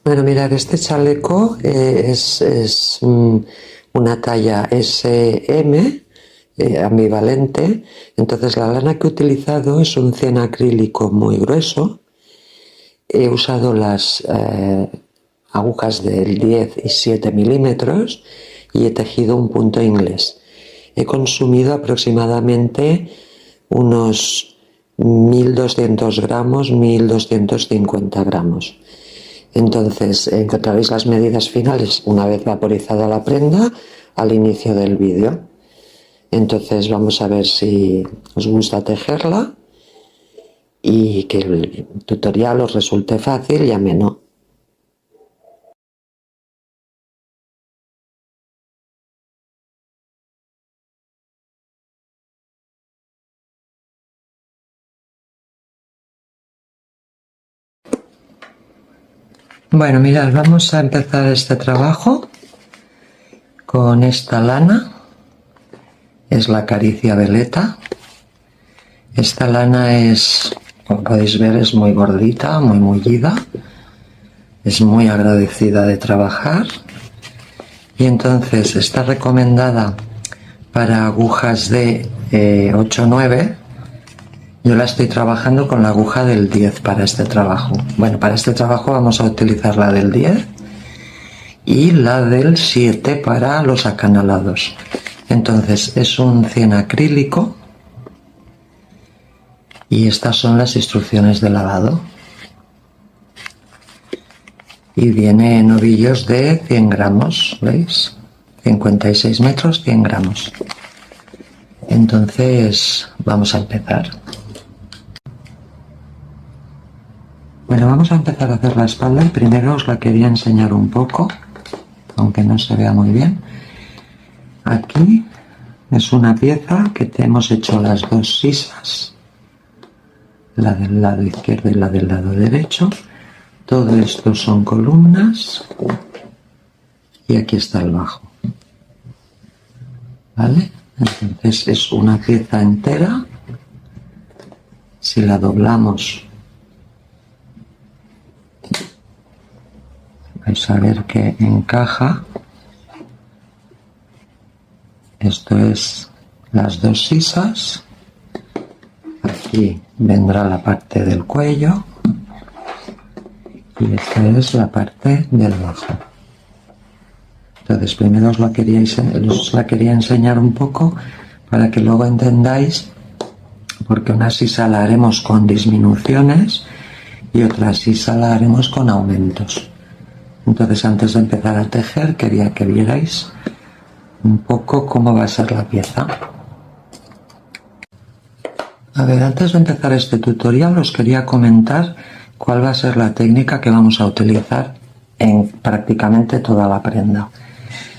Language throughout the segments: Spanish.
Bueno, mirad, este chaleco es una talla SM, ambivalente. Entonces la lana que he utilizado es un 100 acrílico muy grueso. He usado las agujas del 10 y 7 milímetros y he tejido un punto inglés. He consumido aproximadamente unos 1200 gramos, 1250 gramos. Entonces encontraréis las medidas finales una vez vaporizada la prenda al inicio del vídeo. Entonces vamos a ver si os gusta tejerla y que el tutorial os resulte fácil y ameno. Bueno, mirad, vamos a empezar este trabajo con esta lana. Es la Caricia Veleta. Esta lana es, como podéis ver, es muy gordita, muy mullida. Es muy agradecida de trabajar. Y entonces está recomendada para agujas de 8-9. Yo la estoy trabajando con la aguja del 10 para este trabajo. Bueno, para este trabajo vamos a utilizar la del 10 y la del 7 para los acanalados. Entonces es un 100 acrílico y estas son las instrucciones de lavado. Y viene en ovillos de 100 gramos, ¿veis? 56 metros, 100 gramos. Entonces vamos a empezar. Bueno, vamos a empezar a hacer la espalda y primero os la quería enseñar un poco, aunque no se vea muy bien. Aquí es una pieza que te hemos hecho las dos sisas, la del lado izquierdo y la del lado derecho. Todo esto son columnas y aquí está el bajo. ¿Vale? Entonces es una pieza entera. Si la doblamos, vais a ver que encaja. Esto es las dos sisas. Aquí vendrá la parte del cuello y esta es la parte del bajo. Entonces primero os la quería enseñar un poco para que luego entendáis, porque una sisa la haremos con disminuciones y otra sisa la haremos con aumentos. Entonces antes de empezar a tejer quería que vierais un poco cómo va a ser la pieza. A ver, antes de empezar este tutorial os quería comentar cuál va a ser la técnica que vamos a utilizar en prácticamente toda la prenda.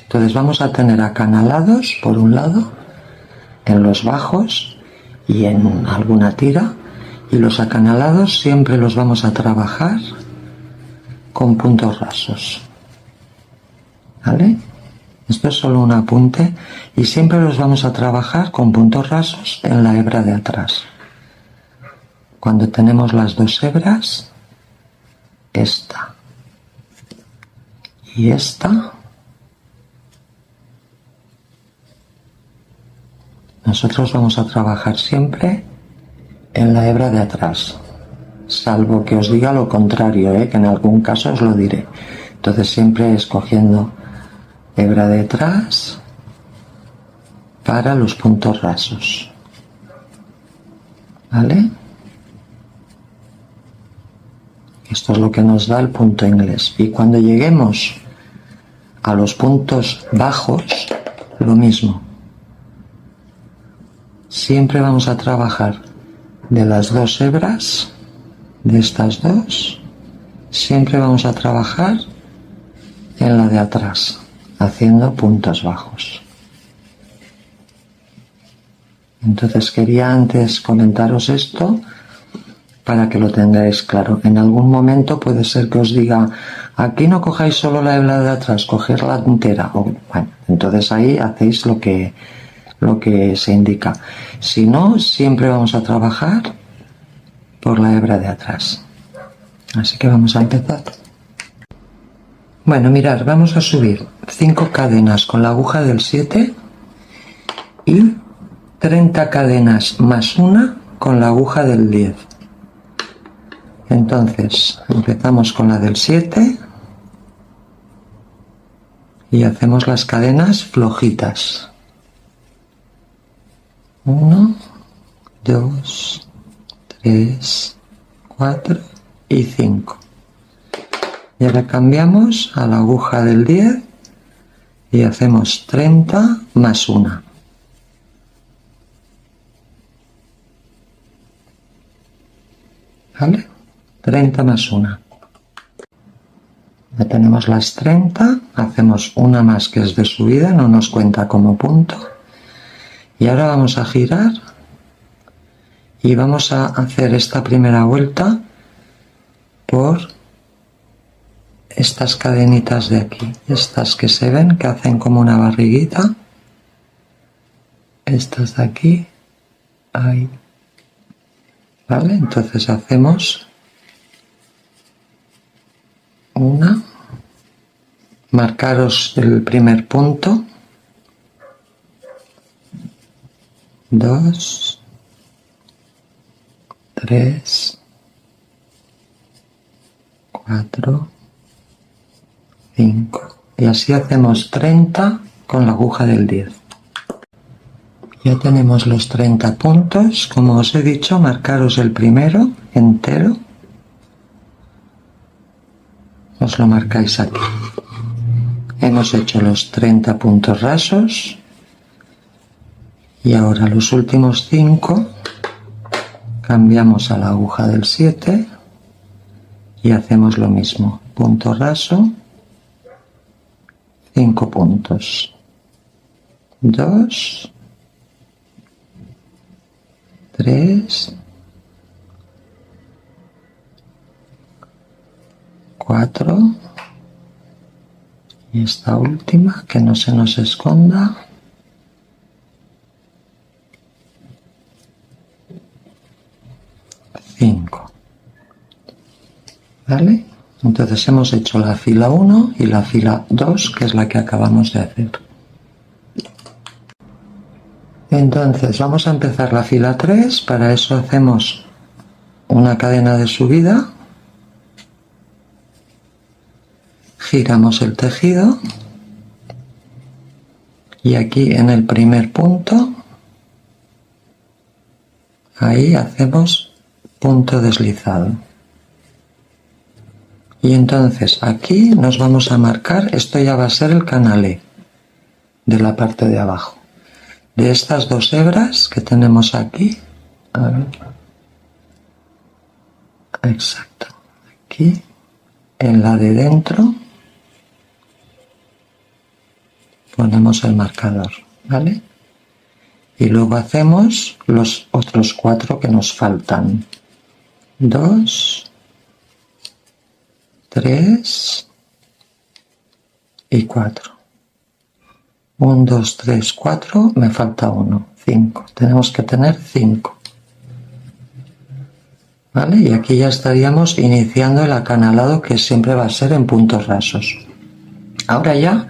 Entonces vamos a tener acanalados por un lado, en los bajos y en alguna tira, y los acanalados siempre los vamos a trabajar con puntos rasos. ¿Vale? Esto es solo un apunte y siempre los vamos a trabajar con puntos rasos en la hebra de atrás. Cuando tenemos las dos hebras, esta y esta, nosotros vamos a trabajar siempre en la hebra de atrás, salvo que os diga lo contrario, que en algún caso os lo diré. Entonces siempre escogiendo hebra de atrás para los puntos rasos. ¿Vale? Esto es lo que nos da el punto inglés. Y cuando lleguemos a los puntos bajos, lo mismo. Siempre vamos a trabajar de las dos hebras, de estas dos, siempre vamos a trabajar en la de atrás, haciendo puntos bajos. Entonces quería antes comentaros esto para que lo tengáis claro. En algún momento puede ser que os diga, aquí no cojáis solo la hebra de atrás, cogerla entera. Bueno, entonces ahí hacéis lo que se indica. Si no, siempre vamos a trabajar por la hebra de atrás. Así que vamos a empezar. Bueno, mirad, vamos a subir 5 cadenas con la aguja del 7 y 30 cadenas más una con la aguja del 10. Entonces empezamos con la del 7 y hacemos las cadenas flojitas. 1, 2, 3, 4 y 5. Y ahora cambiamos a la aguja del 10 y hacemos 30 más una. ¿Vale? 30 más una. Ya tenemos las 30, hacemos una más que es de subida, no nos cuenta como punto. Y ahora vamos a girar y vamos a hacer esta primera vuelta por estas cadenitas de aquí, estas que se ven, que hacen como una barriguita. Estas de aquí, ahí. ¿Vale? Entonces hacemos una, marcaros el primer punto, 2, 3, 4, 5 y así hacemos 30 con la aguja del 10. Ya tenemos los 30 puntos, como os he dicho, marcaros el primero entero, os lo marcáis aquí. Hemos hecho los 30 puntos rasos y ahora los últimos 5 cambiamos a la aguja del 7 y hacemos lo mismo, punto raso, 5 puntos, 2, 3, 4 y esta última, que no se nos esconda, 5. ¿Vale? Entonces hemos hecho la fila 1 y la fila 2, que es la que acabamos de hacer. Entonces vamos a empezar la fila 3, para eso hacemos una cadena de subida, giramos el tejido y aquí en el primer punto, ahí hacemos punto deslizado. Y entonces aquí nos vamos a marcar, esto ya va a ser el canalé de la parte de abajo. De estas 2 hebras que tenemos aquí, a ver, exacto, aquí en la de dentro ponemos el marcador, ¿vale? Y luego hacemos los otros 4 que nos faltan, 2, 3 y 4. 1, 2, 3, 4, me falta 1, 5. Tenemos que tener 5. ¿Vale? Y aquí ya estaríamos iniciando el acanalado, que siempre va a ser en puntos rasos. Ahora ya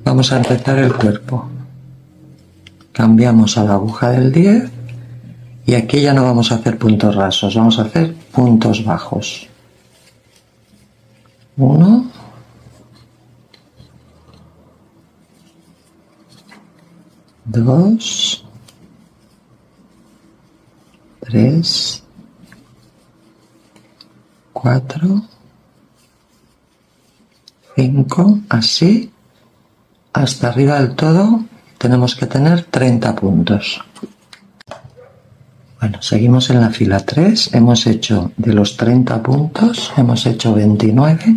vamos a empezar el cuerpo. Cambiamos a la aguja del 10 y aquí ya no vamos a hacer puntos rasos, vamos a hacer puntos bajos. 1, 2, 3, 4, 5, así hasta arriba del todo. Tenemos que tener 30 puntos. Bueno, seguimos en la fila 3, hemos hecho de los 30 puntos, hemos hecho 29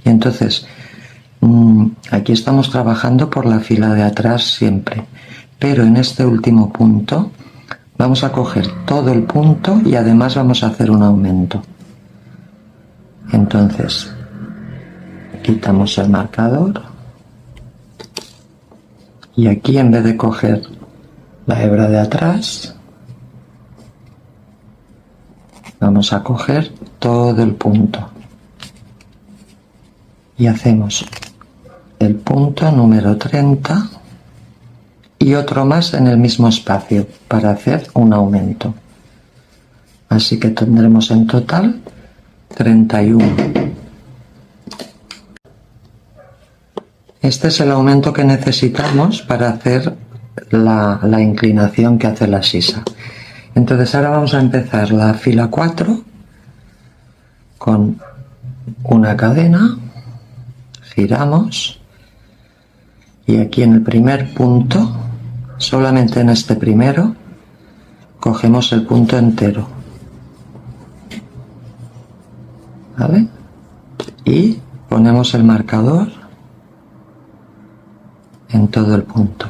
y entonces aquí estamos trabajando por la fila de atrás siempre, pero en este último punto vamos a coger todo el punto y además vamos a hacer un aumento. Entonces quitamos el marcador y aquí, en vez de coger la hebra de atrás, vamos a coger todo el punto y hacemos el punto número 30 y otro más en el mismo espacio para hacer un aumento. Así que tendremos en total 31. Este es el aumento que necesitamos para hacer la inclinación que hace la sisa. Entonces ahora vamos a empezar la fila 4 con una cadena, giramos y aquí en el primer punto, solamente en este primero, cogemos el punto entero, ¿vale? Y ponemos el marcador en todo el punto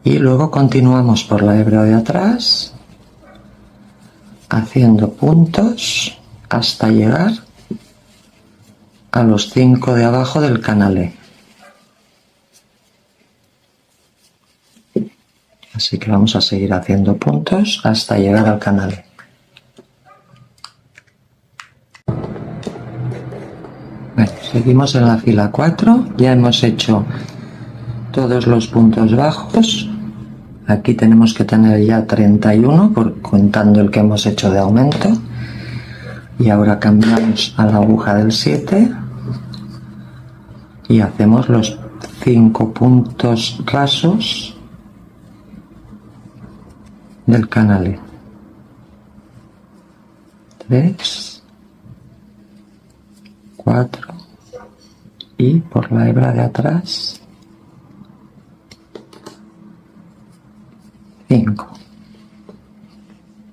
y luego continuamos por la hebra de atrás haciendo puntos hasta llegar a los 5 de abajo del canalé. Así que vamos a seguir haciendo puntos hasta llegar al canalé. Bueno, seguimos en la fila 4, ya hemos hecho todos los puntos bajos. Aquí tenemos que tener ya 31 contando el que hemos hecho de aumento. Y ahora cambiamos a la aguja del 7 y hacemos los 5 puntos rasos del canalé. 3, 4 y por la hebra de atrás 5.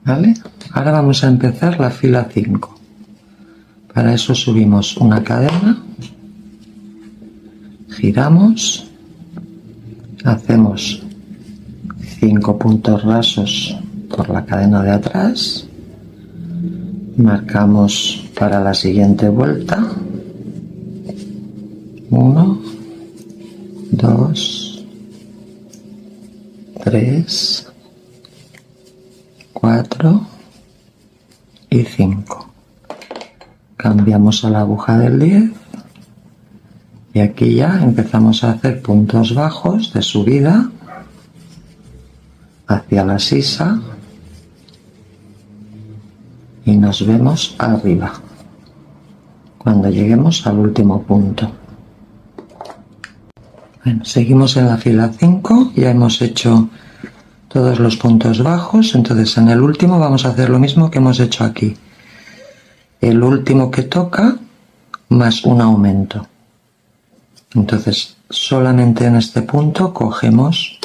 ¿Vale? Ahora vamos a empezar la fila 5. Para eso subimos una cadena, giramos, hacemos 5 puntos rasos por la cadena de atrás, marcamos para la siguiente vuelta 1, 2, 3, 4 y 5. Cambiamos a la aguja del 10 y aquí ya empezamos a hacer puntos bajos de subida hacia la sisa y nos vemos arriba cuando lleguemos al último punto. Bueno, seguimos en la fila 5, ya hemos hecho todos los puntos bajos, entonces en el último vamos a hacer lo mismo que hemos hecho aquí. El último que toca más un aumento. Entonces solamente en este punto cogemos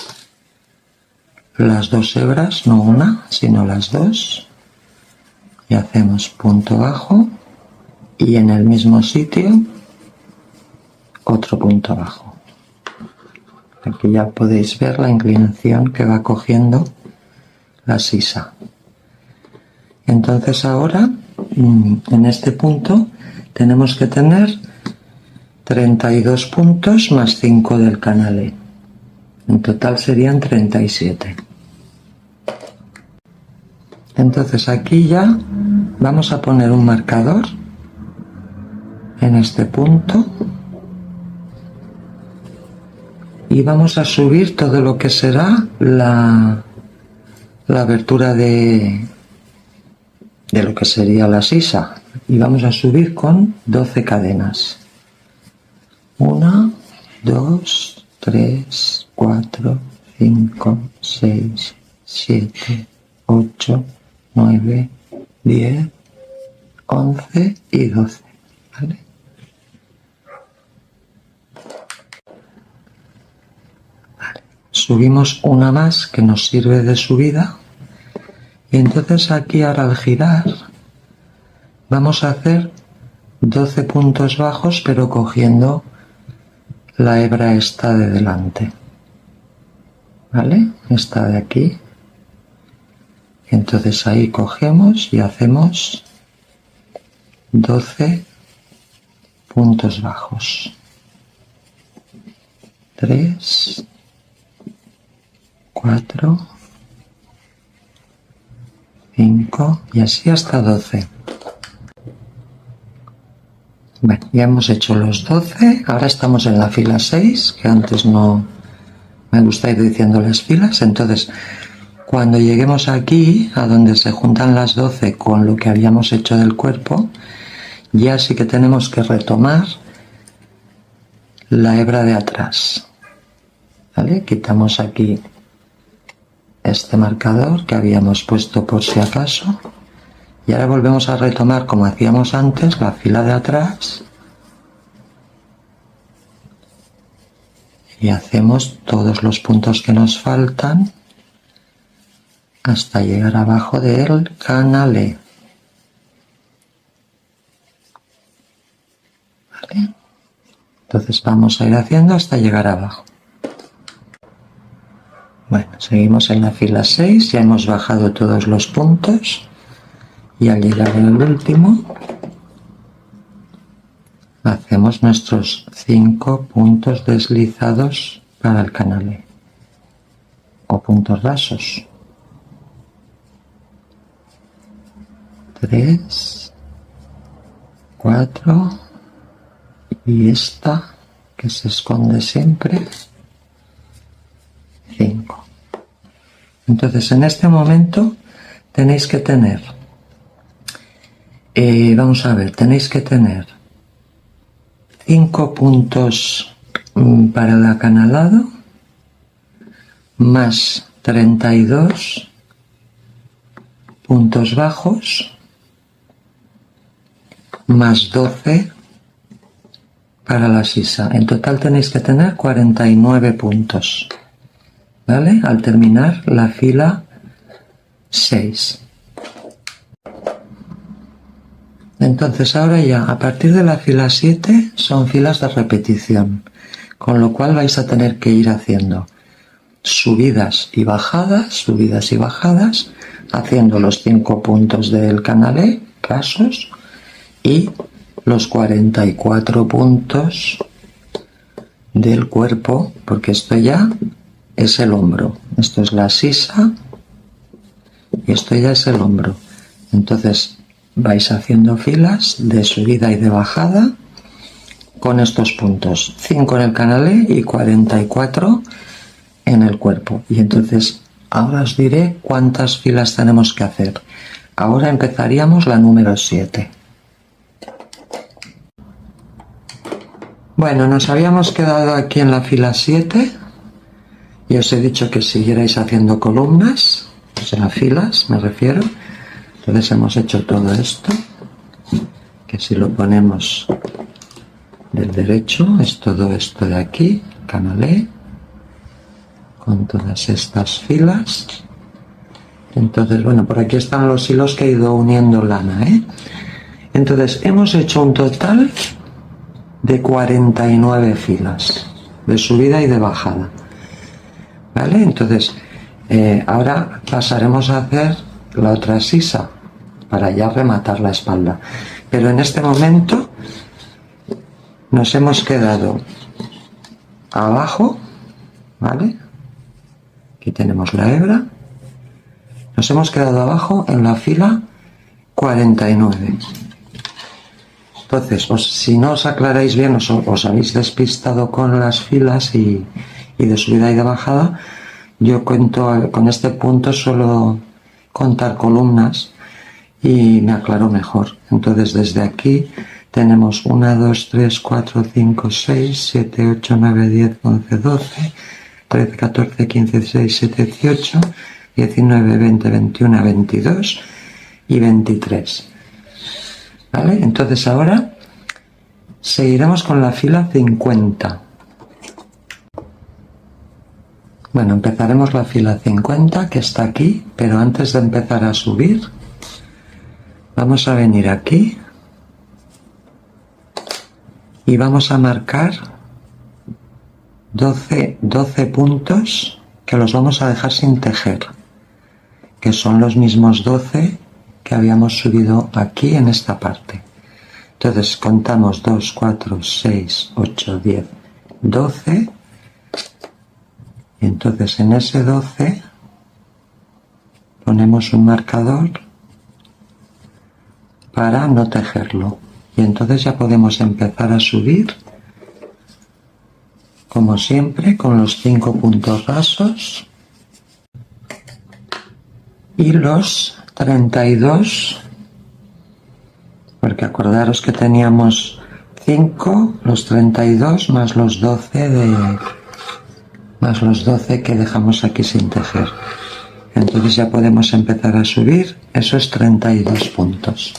las 2 hebras, no una, sino las 2, y hacemos punto bajo y en el mismo sitio otro punto bajo. Aquí ya podéis ver la inclinación que va cogiendo la sisa. Entonces ahora en este punto tenemos que tener 32 puntos más 5 del canalé. En total serían 37. Entonces aquí ya vamos a poner un marcador en este punto y vamos a subir todo lo que será la abertura de lo que sería la sisa, y vamos a subir con 12 cadenas. 1, 2, 3, 4, 5, 6, 7, 8, 9, 10, 11 y 12. ¿Vale? Subimos una más que nos sirve de subida y entonces aquí ahora al girar vamos a hacer 12 puntos bajos pero cogiendo la hebra esta de delante, ¿vale? Esta de aquí. Entonces ahí cogemos y hacemos 12 puntos bajos. 3, 4, 5 y así hasta 12. Bueno, Ya hemos hecho los 12, ahora estamos en la fila 6, que antes no me gusta ir diciendo las filas. Entonces, cuando lleguemos aquí, a donde se juntan las 12 con lo que habíamos hecho del cuerpo, ya sí que tenemos que retomar la hebra de atrás. ¿Vale? Quitamos aquí este marcador que habíamos puesto por si acaso, y ahora volvemos a retomar, como hacíamos antes, la fila de atrás y hacemos todos los puntos que nos faltan hasta llegar abajo del canalé. ¿Vale? Entonces vamos a ir haciendo hasta llegar abajo. Bueno, seguimos en la fila 6, ya hemos bajado todos los puntos y al llegar al último hacemos nuestros 5 puntos deslizados para el canalé o puntos rasos. 3, 4 y esta que se esconde siempre, 5. Entonces en este momento tenéis que tener, vamos a ver, tenéis que tener 5 puntos para el acanalado más 32 puntos bajos más 12 para la sisa. En total tenéis que tener 49 puntos, ¿vale? Al terminar la fila 6. Entonces ahora ya, a partir de la fila 7, son filas de repetición, con lo cual vais a tener que ir haciendo subidas y bajadas, haciendo los 5 puntos del canalé, rasos, y los 44 puntos del cuerpo, porque esto ya es el hombro, esto es la sisa y esto ya es el hombro. Entonces vais haciendo filas de subida y de bajada con estos puntos, 5 en el canalé y 44 en el cuerpo. Y entonces ahora os diré cuántas filas tenemos que hacer. Ahora empezaríamos la número 7. Bueno, nos habíamos quedado aquí en la fila 7 y os he dicho que siguierais haciendo columnas, o sea, filas me refiero. Entonces hemos hecho todo esto, que si lo ponemos del derecho es todo esto de aquí, canalé, con todas estas filas. Entonces, bueno, por aquí están los hilos que he ido uniendo lana, ¿eh? Entonces hemos hecho un total de 49 filas de subida y de bajada, ¿vale? Entonces ahora pasaremos a hacer la otra sisa para ya rematar la espalda, pero en este momento nos hemos quedado abajo, ¿vale? Aquí tenemos la hebra, nos hemos quedado abajo en la fila 49. Entonces, si no os aclaráis bien, os habéis despistado con las filas y de subida y de bajada, yo cuento con este punto suelo contar columnas y me aclaro mejor. Entonces, desde aquí tenemos 1, 2, 3, 4, 5, 6, 7, 8, 9, 10, 11, 12, 13, 14, 15, 16, 17, 18, 19, 20, 21, 22 y 23. ¿Vale? Entonces ahora seguiremos con la fila 50. Bueno, empezaremos la fila 50 que está aquí, pero antes de empezar a subir vamos a venir aquí y vamos a marcar 12 puntos que los vamos a dejar sin tejer, que son los mismos 12 que habíamos subido aquí en esta parte. Entonces contamos 2, 4, 6, 8, 10, 12. Entonces en ese 12 ponemos un marcador para no tejerlo Y entonces ya podemos empezar a subir, como siempre, con los 5 puntos rasos y los 32, porque acordaros que teníamos 5, los 32 más los 12 que dejamos aquí sin tejer. Entonces ya podemos empezar a subir esos 32 puntos.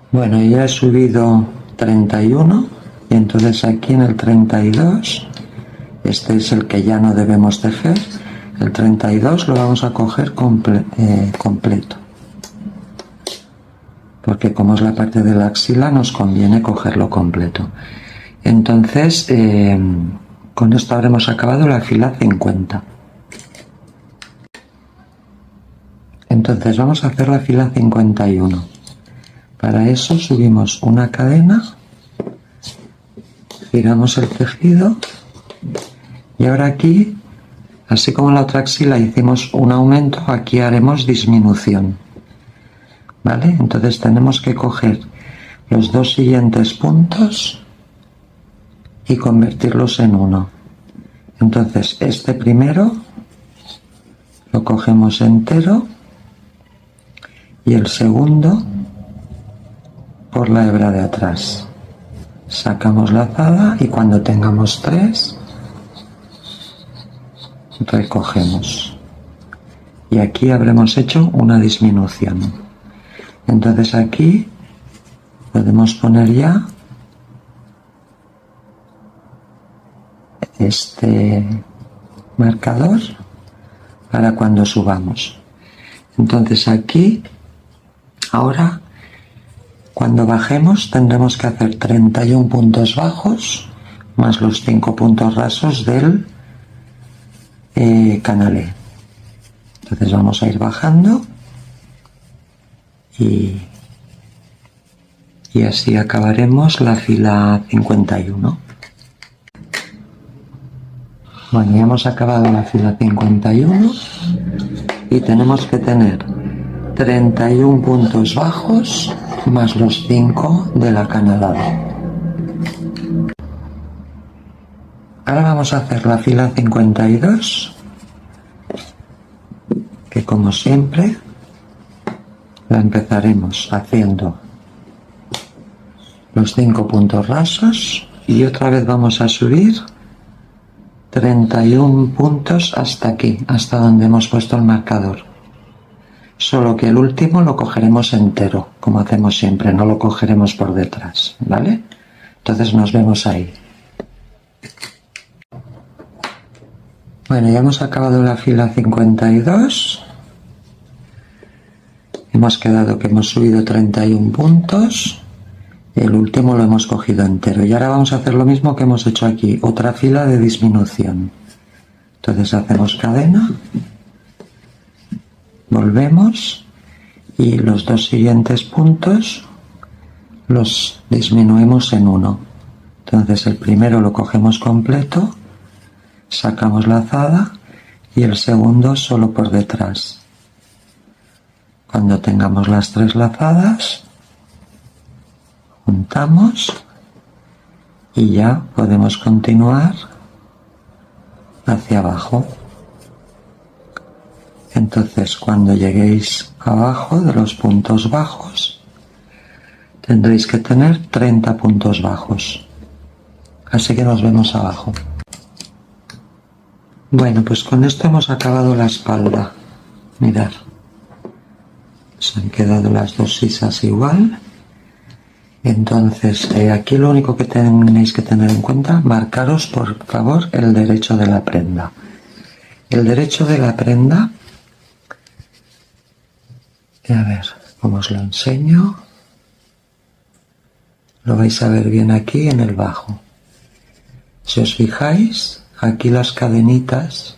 Bueno, ya he subido 31 y entonces aquí en el 32, este es el que ya no debemos tejer, el 32 lo vamos a coger completo, porque como es la parte de la axila nos conviene cogerlo completo. Entonces con esto habremos acabado la fila 50. Entonces vamos a hacer la fila 51. Para eso subimos una cadena, giramos el tejido y ahora aquí, así como en la otra axila hicimos un aumento, aquí haremos disminución, ¿vale? Entonces tenemos que coger los 2 siguientes puntos y convertirlos en uno. Entonces este primero lo cogemos entero y el segundo por la hebra de atrás. Sacamos lazada y cuando tengamos 3 recogemos. Y aquí habremos hecho una disminución. Entonces aquí podemos poner ya este marcador para cuando subamos. Entonces aquí, ahora, cuando bajemos tendremos que hacer 31 puntos bajos más los 5 puntos rasos del canalé. Entonces vamos a ir bajando y así acabaremos la fila 51. Bueno, ya hemos acabado la fila 51 y tenemos que tener 31 puntos bajos más los 5 de la canalada. Ahora vamos a hacer la fila 52, que como siempre la empezaremos haciendo los 5 puntos rasos y otra vez vamos a subir 31 puntos hasta aquí, hasta donde hemos puesto el marcador. Solo que el último lo cogeremos entero, como hacemos siempre, no lo cogeremos por detrás, ¿vale? Entonces nos vemos ahí. Bueno, ya hemos acabado la fila 52. Hemos quedado que hemos subido 31 puntos. El último lo hemos cogido entero. Y ahora vamos a hacer lo mismo que hemos hecho aquí, otra fila de disminución. Entonces hacemos cadena. Volvemos y los 2 siguientes puntos los disminuimos en 1. Entonces el primero lo cogemos completo, sacamos lazada y el segundo solo por detrás. Cuando tengamos las 3 lazadas, juntamos y ya podemos continuar hacia abajo. Entonces cuando lleguéis abajo de los puntos bajos tendréis que tener 30 puntos bajos. Así que nos vemos abajo. Bueno, pues con esto hemos acabado la espalda. Mirad, se han quedado las 2 sisas igual. Entonces aquí lo único que tenéis que tener en cuenta, marcaros por favor el derecho de la prenda. El derecho de la prenda, a ver cómo os lo enseño, lo vais a ver bien aquí en el bajo. Si os fijáis, aquí las cadenitas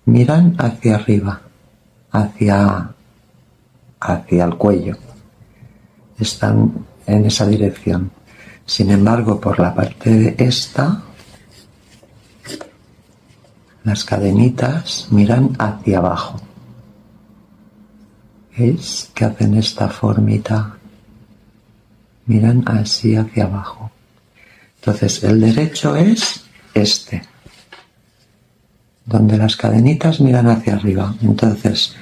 miran hacia arriba, hacia el cuello, están en esa dirección. Sin embargo, por la parte de esta, las cadenitas miran hacia abajo. ¿Veis? Que hacen esta formita. Miran así hacia abajo. Entonces el derecho es este, donde las cadenitas miran hacia arriba. Entonces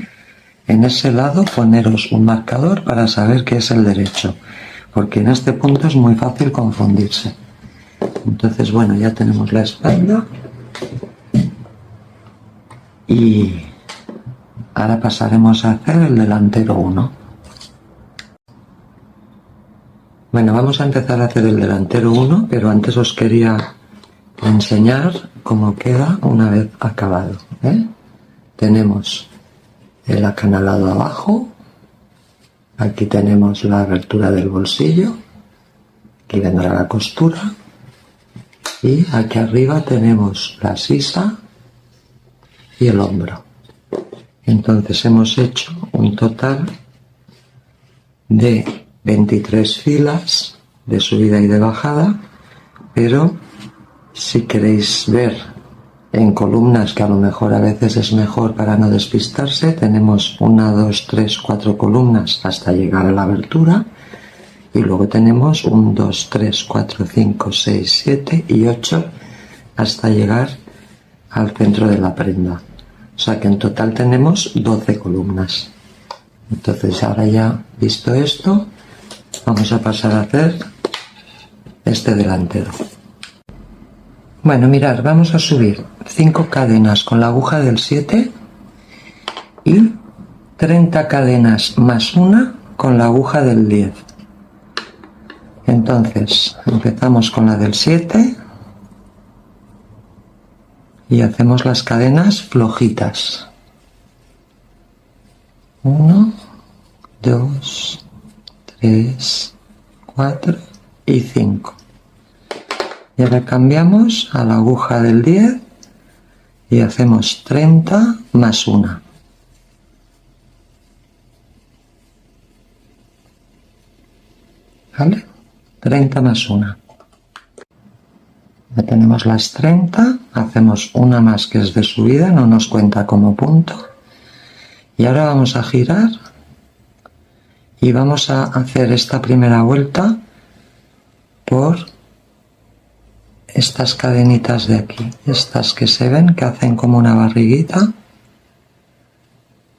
en ese lado poneros un marcador para saber que es el derecho, porque en este punto es muy fácil confundirse. Entonces bueno, ya tenemos la espalda y ahora pasaremos a hacer el delantero 1. Bueno, vamos a empezar a hacer el delantero 1, pero antes os quería enseñar cómo queda una vez acabado, ¿eh? Tenemos el acanalado abajo, aquí tenemos la abertura del bolsillo, aquí vendrá la costura y aquí arriba tenemos la sisa y el hombro. Entonces hemos hecho un total de 23 filas de subida y de bajada, pero si queréis ver en columnas, que a lo mejor a veces es mejor para no despistarse, tenemos 1, 2, 3, 4 columnas hasta llegar a la abertura y luego tenemos 1, 2, 3, 4, 5, 6, 7 y 8 hasta llegar al centro de la prenda. O sea que en total tenemos 12 columnas. Entonces ahora ya visto esto, vamos a pasar a hacer este delantero. Bueno, mirad, vamos a subir 5 cadenas con la aguja del 7 y 30 cadenas más una con la aguja del 10. Entonces empezamos con la del 7 y hacemos las cadenas flojitas. 1, 2, 3, 4 y 5. Y ahora cambiamos a la aguja del 10 y hacemos 30 más una. ¿Vale? 30 más una. Ya tenemos las 30, hacemos una más que es de subida, no nos cuenta como punto. Y ahora vamos a girar y vamos a hacer esta primera vuelta por estas cadenitas de aquí, estas que se ven que hacen como una barriguita,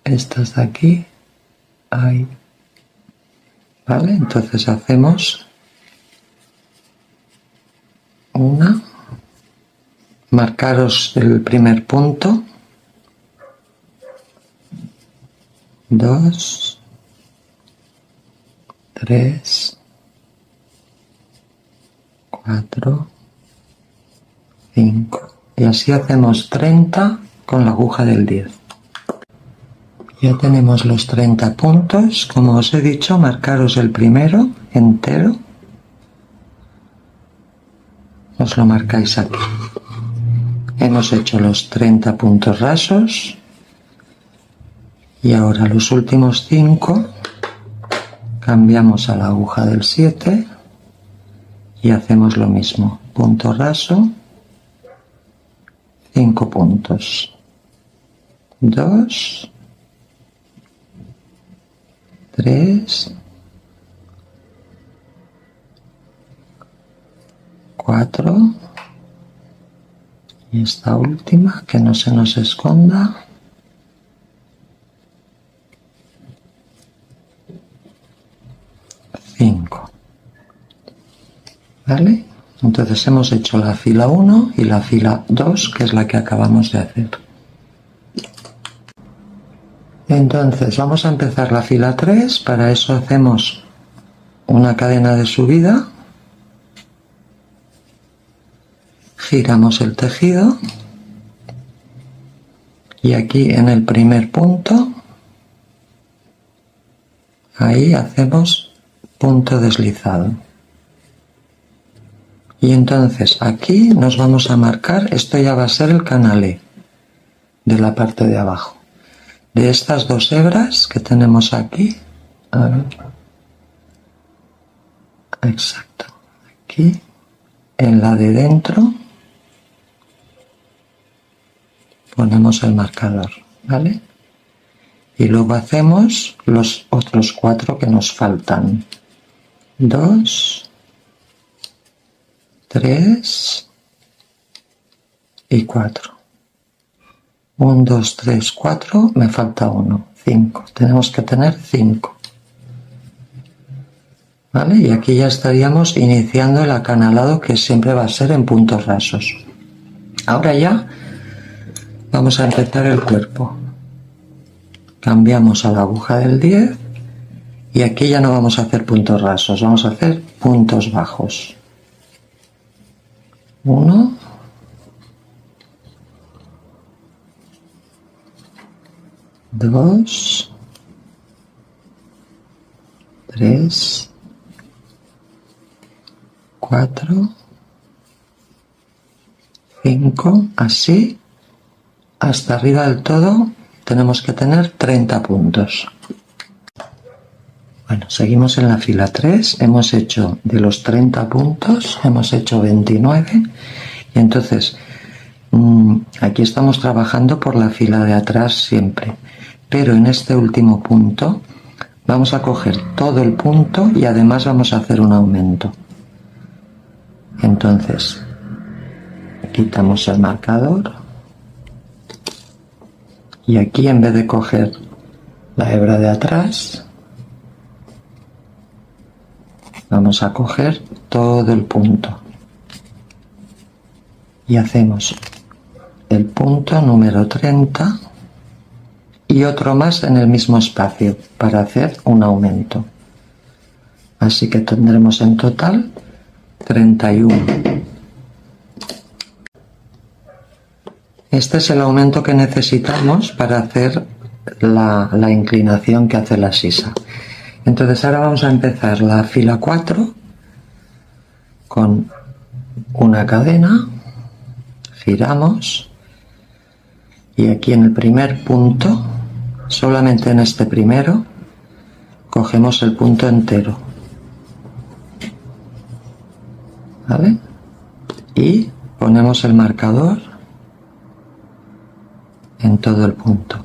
estas de aquí, ahí, ¿vale? Entonces hacemos una, marcaros el primer punto, 2, 3, 4, 5 y así hacemos 30 con la aguja del 10. Ya tenemos los 30 puntos, como os he dicho, marcaros el primero entero, os lo marcáis aquí. Hemos hecho los 30 puntos rasos y ahora los últimos 5 cambiamos a la aguja del 7 y hacemos lo mismo, punto raso, 5 puntos, 2, 3, 4 y esta última que no se nos esconda, 5. ¿Vale? Entonces hemos hecho la fila 1 y la fila 2, que es la que acabamos de hacer. Entonces vamos a empezar la fila 3, para eso hacemos una cadena de subida, giramos el tejido y aquí en el primer punto, ahí hacemos punto deslizado. Y entonces aquí nos vamos a marcar, esto ya va a ser el canalé de la parte de abajo. De estas 2 hebras que tenemos aquí, a ver, exacto, aquí, en la de dentro, ponemos el marcador, ¿vale? y luego hacemos los otros 4 que nos faltan. 2, 3 y 4. 1, 2, 3, 4, me falta 1, 5. Tenemos que tener 5. ¿Vale? Y aquí ya estaríamos iniciando el acanalado, que siempre va a ser en puntos rasos. Ahora ya vamos a empezar el cuerpo. Cambiamos a la aguja del 10 y aquí ya no vamos a hacer puntos rasos, vamos a hacer puntos bajos. 1, 2, 3, 4, 5, así hasta arriba del todo. Tenemos que tener 30 puntos. Bueno, seguimos en la fila 3. Hemos hecho de los 30 puntos, hemos hecho 29. Y entonces, aquí estamos trabajando por la fila de atrás siempre. Pero en este último punto vamos a coger todo el punto y además vamos a hacer un aumento. Entonces, quitamos el marcador. Y aquí, en vez de coger la hebra de atrás, vamos a coger todo el punto y hacemos el punto número 30 y otro más en el mismo espacio para hacer un aumento. Así que tendremos en total 31. Este es el aumento que necesitamos para hacer la inclinación que hace la sisa. Entonces ahora vamos a empezar la fila 4 con una cadena, giramos y aquí en el primer punto, solamente en este primero, cogemos el punto entero, ¿vale? Y ponemos el marcador en todo el punto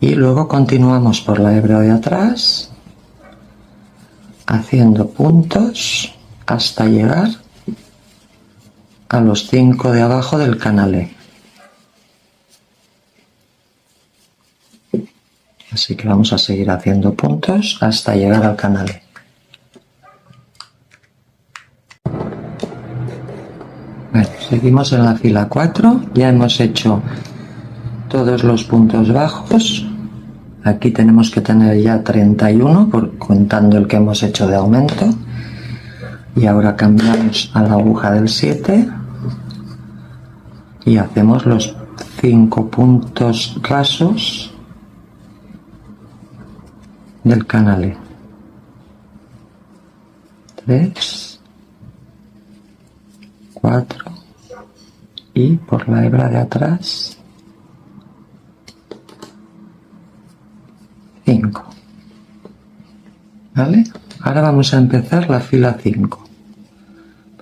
y luego continuamos por la hebra de atrás haciendo puntos hasta llegar a los 5 de abajo del canalé. Así que vamos a seguir haciendo puntos hasta llegar al canalé. Bueno, seguimos en la fila 4, ya hemos hecho todos los puntos bajos. Aquí tenemos que tener ya 31 contando el que hemos hecho de aumento. Y ahora cambiamos a la aguja del 7 y hacemos los 5 puntos rasos del canalé. 3, 4 y por la hebra de atrás 5. ¿Vale? Ahora vamos a empezar la fila 5.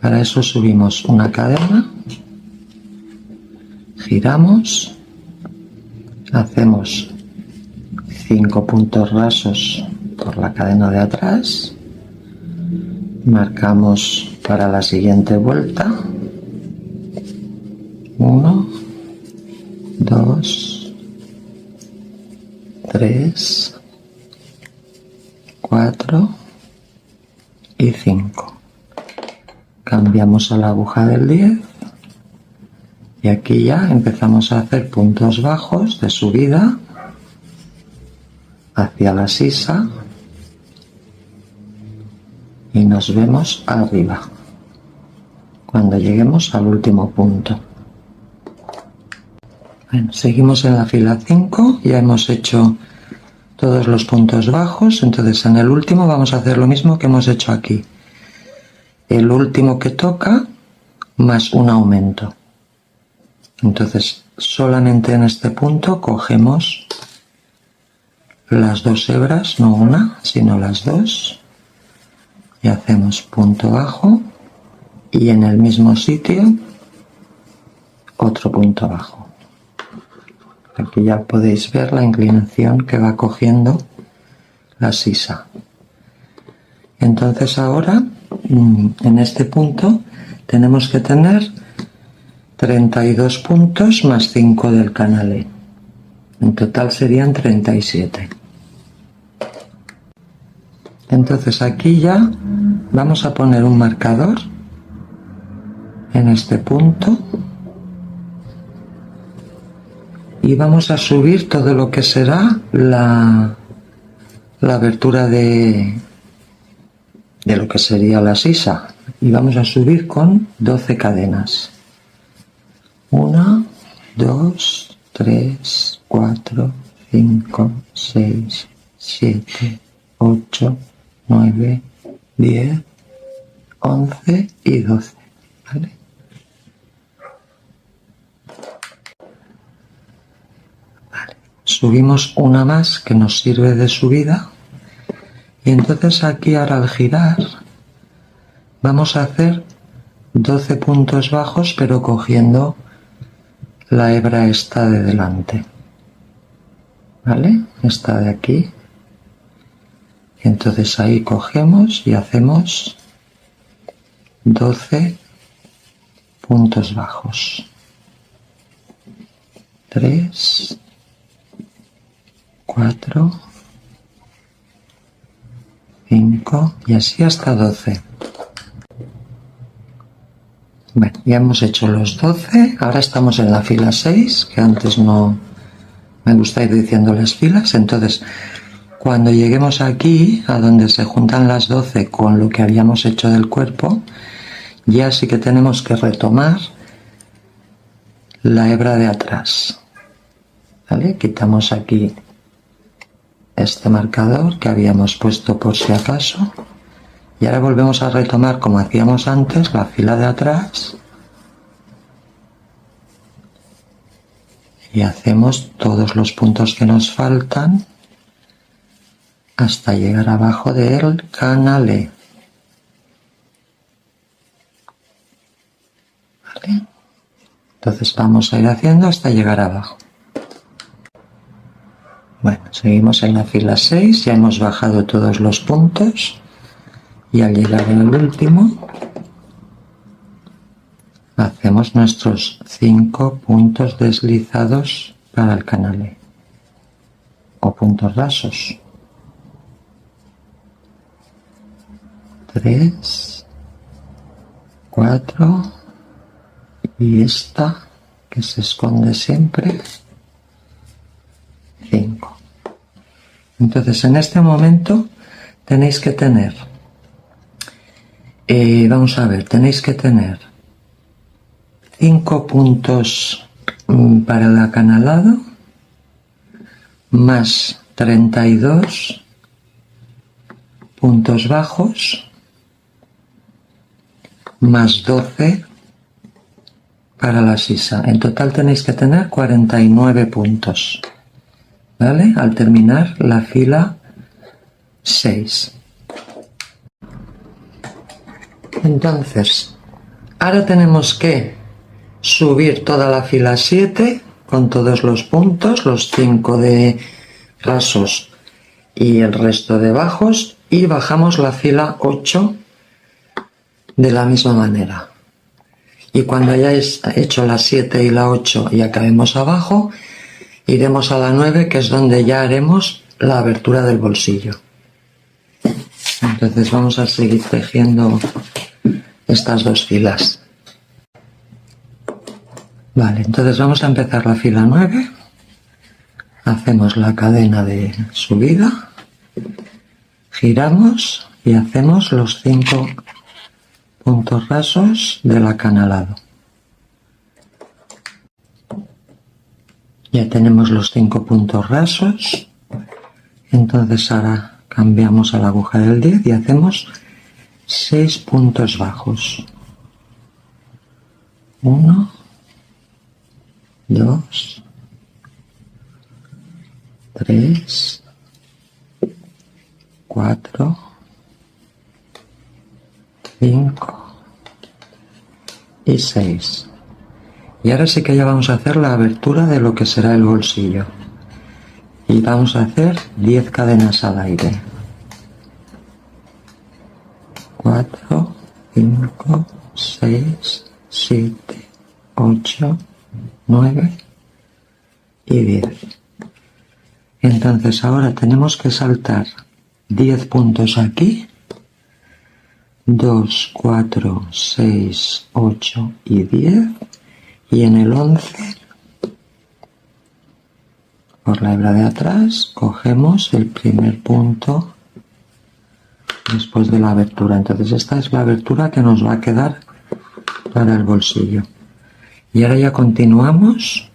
Para eso subimos una cadena, giramos, hacemos 5 puntos rasos por la cadena de atrás, marcamos para la siguiente vuelta, 1, 2, 3, 4 y 5. Cambiamos a la aguja del 10 y aquí ya empezamos a hacer puntos bajos de subida hacia la sisa y nos vemos arriba cuando lleguemos al último punto. Bueno, seguimos en la fila 5, ya hemos hecho todos los puntos bajos, entonces en el último vamos a hacer lo mismo que hemos hecho aquí. El último que toca más un aumento. Entonces solamente en este punto cogemos las 2 hebras, no una, sino las 2, y hacemos punto bajo y en el mismo sitio otro punto bajo. Aquí ya podéis ver la inclinación que va cogiendo la sisa. Entonces ahora, en este punto, tenemos que tener 32 puntos más 5 del canalé. En total serían 37. Entonces aquí ya vamos a poner un marcador en este punto y vamos a subir todo lo que será la abertura de lo que sería la sisa, y vamos a subir con 12 cadenas. 1, 2, 3, 4, 5, 6, 7, 8, 9, 10, 11 y 12. ¿Vale? Subimos una más que nos sirve de subida, y entonces aquí ahora al girar vamos a hacer 12 puntos bajos, pero cogiendo la hebra esta de delante, ¿vale? Esta de aquí. Y entonces ahí cogemos y hacemos 12 puntos bajos. 3, 4, 5 y así hasta 12. Bueno, ya hemos hecho los 12, ahora estamos en la fila 6, que antes no me gusta ir diciendo las filas. Entonces, cuando lleguemos aquí, a donde se juntan las 12 con lo que habíamos hecho del cuerpo, ya sí que tenemos que retomar la hebra de atrás. ¿Vale? Quitamos aquí este marcador que habíamos puesto por si acaso. Y ahora volvemos a retomar, como hacíamos antes, la fila de atrás. Y hacemos todos los puntos que nos faltan hasta llegar abajo del canalé. ¿Vale? Entonces vamos a ir haciendo hasta llegar abajo. Bueno, seguimos en la fila 6, ya hemos bajado todos los puntos. Y al llegar al último, hacemos nuestros 5 puntos deslizados para el canalé, o puntos rasos. 3, 4, y esta, que se esconde siempre, 5. Entonces, en este momento tenéis que tener... vamos a ver, tenéis que tener 5 puntos para el acanalado, más 32 puntos bajos, más 12 para la sisa. En total tenéis que tener 49 puntos, ¿vale? Al terminar la fila 6. Entonces, ahora tenemos que subir toda la fila 7 con todos los puntos, los 5 de rasos y el resto de bajos, y bajamos la fila 8 de la misma manera. Y cuando hayáis hecho la 7 y la 8 y acabemos abajo, iremos a la 9, que es donde ya haremos la abertura del bolsillo. Entonces vamos a seguir tejiendo estas dos filas. Vale, entonces vamos a empezar la fila 9. Hacemos la cadena de subida, giramos y hacemos los 5 puntos rasos del acanalado. Ya tenemos los 5 puntos rasos. Entonces ahora cambiamos a la aguja del 10 y hacemos 6 puntos bajos. 1, 2, 3, 4, 5 y 6. Y ahora sí que ya vamos a hacer la abertura de lo que será el bolsillo. Y vamos a hacer 10 cadenas al aire. 4, 5, 6, 7, 8, 9 y 10. Entonces ahora tenemos que saltar 10 puntos aquí. 2, 4, 6, 8 y 10. Y en el 11, por la hebra de atrás, cogemos el primer punto después de la abertura. Entonces esta es la abertura que nos va a quedar para el bolsillo. Y ahora ya continuamos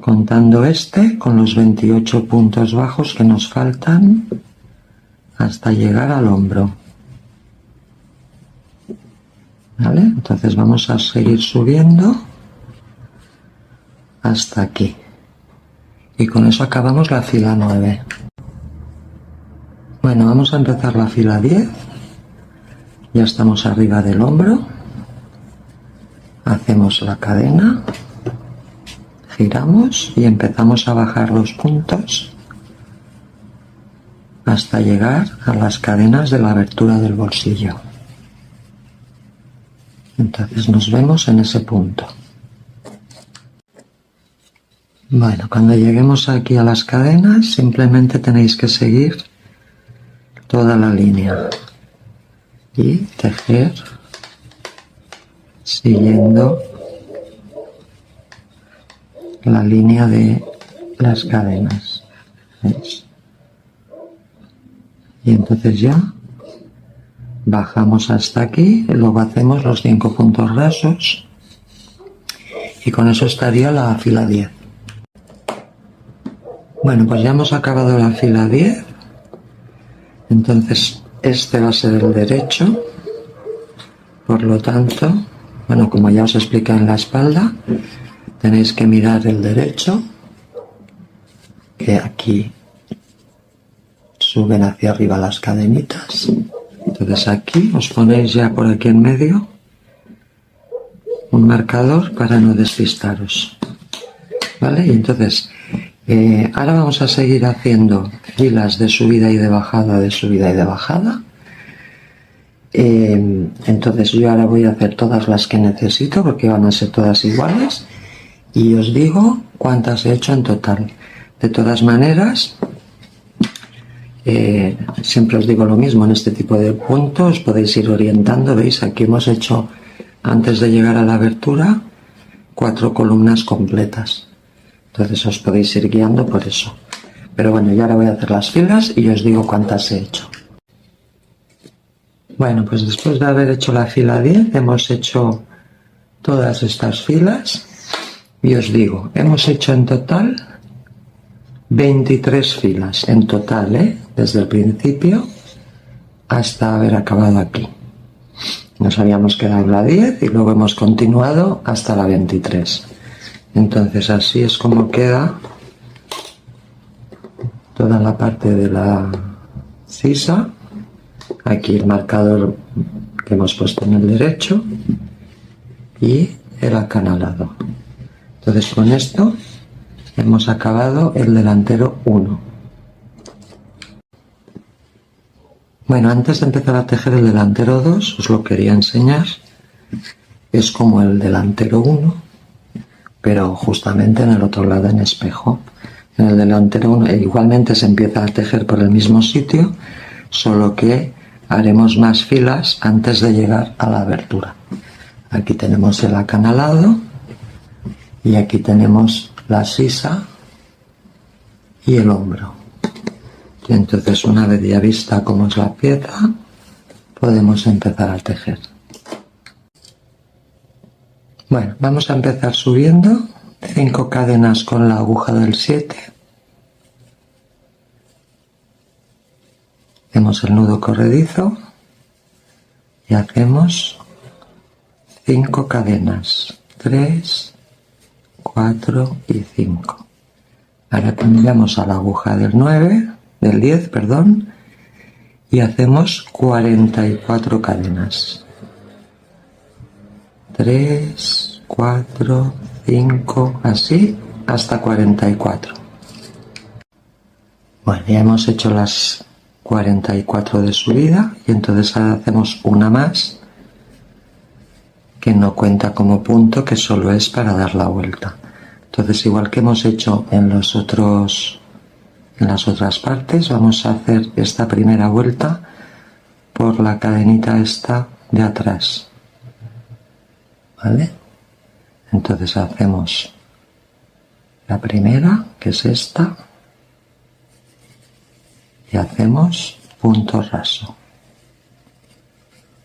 contando este con los 28 puntos bajos que nos faltan hasta llegar al hombro. ¿Vale? Entonces vamos a seguir subiendo hasta aquí. Y con eso acabamos la fila 9. Bueno, vamos a empezar la fila 10. Ya estamos arriba del hombro. Hacemos la cadena. Giramos y empezamos a bajar los puntos hasta llegar a las cadenas de la abertura del bolsillo. Entonces nos vemos en ese punto. Bueno, cuando lleguemos aquí a las cadenas, simplemente tenéis que seguir toda la línea y tejer siguiendo la línea de las cadenas. ¿Veis? Y entonces ya bajamos hasta aquí, y luego hacemos los 5 puntos rasos y con eso estaría la fila 10. Bueno, pues ya hemos acabado la fila 10. Entonces este va a ser el derecho, por lo tanto, bueno, como ya os expliqué en la espalda, tenéis que mirar el derecho, que aquí suben hacia arriba las cadenitas. Entonces aquí os ponéis ya por aquí en medio un marcador para no despistaros, ¿vale? Y entonces ahora vamos a seguir haciendo filas de subida y de bajada, de subida y de bajada. Entonces yo ahora voy a hacer todas las que necesito porque van a ser todas iguales y os digo cuántas he hecho en total. De todas maneras, siempre os digo lo mismo en este tipo de puntos, podéis ir orientando. Veis, aquí hemos hecho, antes de llegar a la abertura, 4 columnas completas. Entonces os podéis ir guiando por eso. Pero bueno, yo ahora voy a hacer las filas y os digo cuántas he hecho. Bueno, pues después de haber hecho la fila 10, hemos hecho todas estas filas y os digo, hemos hecho en total 23 filas en total, desde el principio hasta haber acabado aquí. Nos habíamos quedado en la 10 y luego hemos continuado hasta la 23. Entonces así es como queda toda la parte de la sisa. Aquí el marcador que hemos puesto en el derecho y el acanalado. Entonces con esto hemos acabado el delantero 1. Bueno, antes de empezar a tejer el delantero 2 os lo quería enseñar. Es como el delantero 1, pero justamente en el otro lado en espejo. En el delantero 1 igualmente se empieza a tejer por el mismo sitio, solo que haremos más filas antes de llegar a la abertura. Aquí tenemos el acanalado y aquí tenemos la sisa y el hombro. Y entonces, una vez ya vista cómo es la pieza, podemos empezar a tejer. Bueno, vamos a empezar subiendo 5 cadenas con la aguja del 7. Hacemos el nudo corredizo y hacemos 5 cadenas, 3, 4 y 5. Ahora cambiamos a la aguja del 9, del 10, perdón, y hacemos 44 cadenas. 3, 4, 5, así hasta 44. Bueno, ya hemos hecho las 44 de subida y entonces ahora hacemos una más que no cuenta como punto, que solo es para dar la vuelta. Entonces, igual que hemos hecho en las otras partes, vamos a hacer esta primera vuelta por la cadenita esta de atrás, ¿vale? Entonces hacemos la primera, que es esta, y hacemos punto raso.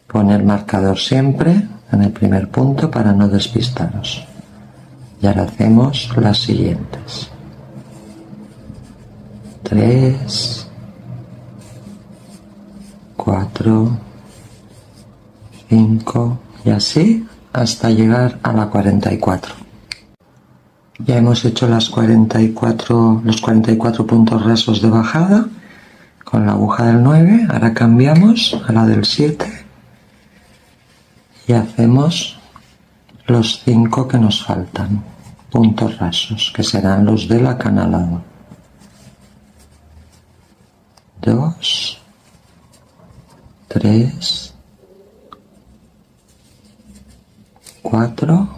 Poner marcador siempre en el primer punto para no despistaros. Y ahora hacemos las siguientes. 3, 4, 5 y así hasta llegar a la 44. Ya hemos hecho los 44 puntos rasos de bajada con la aguja del 9. Ahora cambiamos a la del 7 y hacemos los 5 que nos faltan, puntos rasos, que serán los del acanalado. 2, 3, 4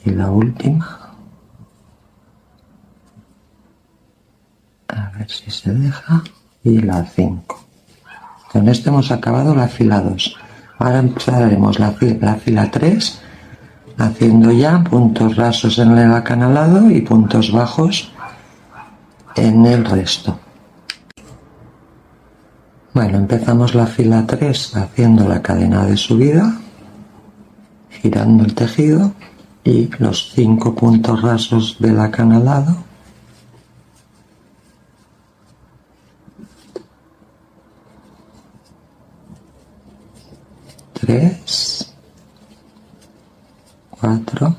y la última. A ver si se deja. Y la 5. Con esto hemos acabado la fila 2. Ahora empezaremos la fila 3 haciendo ya puntos rasos en el acanalado y puntos bajos en el resto. Bueno, empezamos la fila 3 haciendo la cadena de subida, girando el tejido y los 5 puntos rasos del acanalado. Tres, 4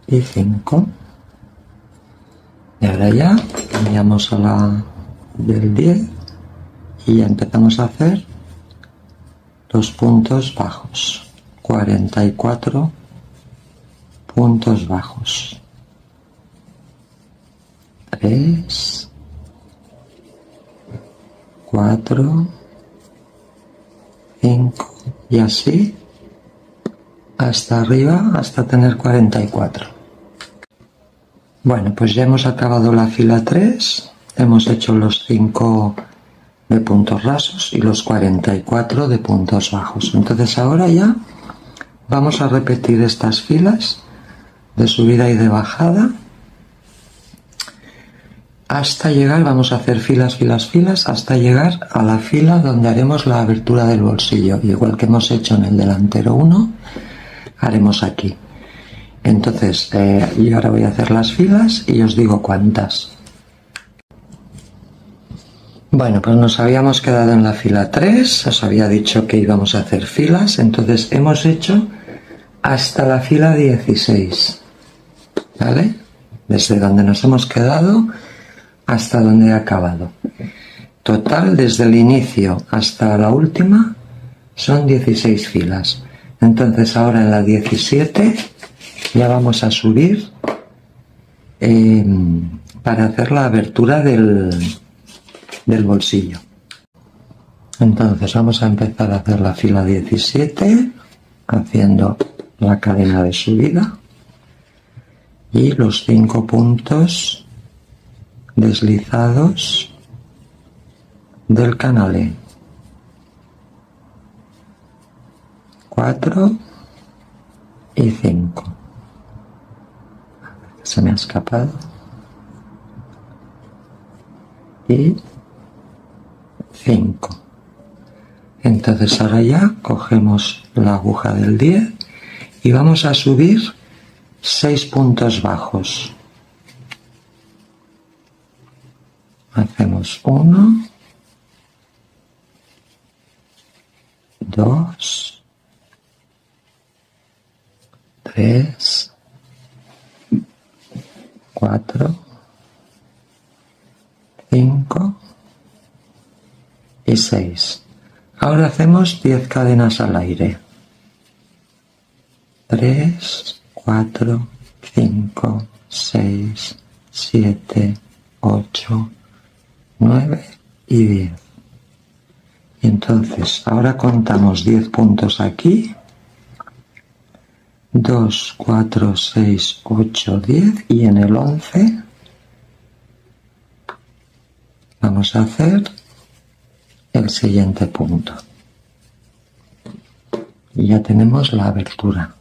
y 5. Y ahora ya cambiamos a la del 10 y ya empezamos a hacer los puntos bajos. 44 puntos bajos. 3, 4, 5 y así hasta arriba hasta tener 44. Bueno, pues ya hemos acabado la fila 3, hemos hecho los 5 de puntos rasos y los 44 de puntos bajos. Entonces ahora ya vamos a repetir estas filas de subida y de bajada hasta llegar, vamos a hacer filas, filas, filas, hasta llegar a la fila donde haremos la abertura del bolsillo. Igual que hemos hecho en el delantero 1, haremos aquí. Entonces, yo ahora voy a hacer las filas y os digo cuántas. Bueno, pues nos habíamos quedado en la fila 3, os había dicho que íbamos a hacer filas, entonces hemos hecho hasta la fila 16, ¿vale? Desde donde nos hemos quedado hasta donde he acabado. Total, desde el inicio hasta la última, son 16 filas. Entonces ahora en la 17 ya vamos a subir para hacer la abertura del bolsillo. Entonces vamos a empezar a hacer la fila 17 haciendo la cadena de subida y los 5 puntos deslizados del canalé. 4 y 5. Se me ha escapado. Y 5. Entonces ahora ya cogemos la aguja del 10 y vamos a subir 6 puntos bajos. Hacemos 1, 2, 3, 4, 5 y 6. Ahora hacemos 10 cadenas al aire. 3, 4, 5, 6, 7, 8, 9 y 10. Y entonces ahora contamos 10 puntos aquí. 2, 4, 6, 8, 10 y en el 11 vamos a hacer el siguiente punto. Y ya tenemos la abertura.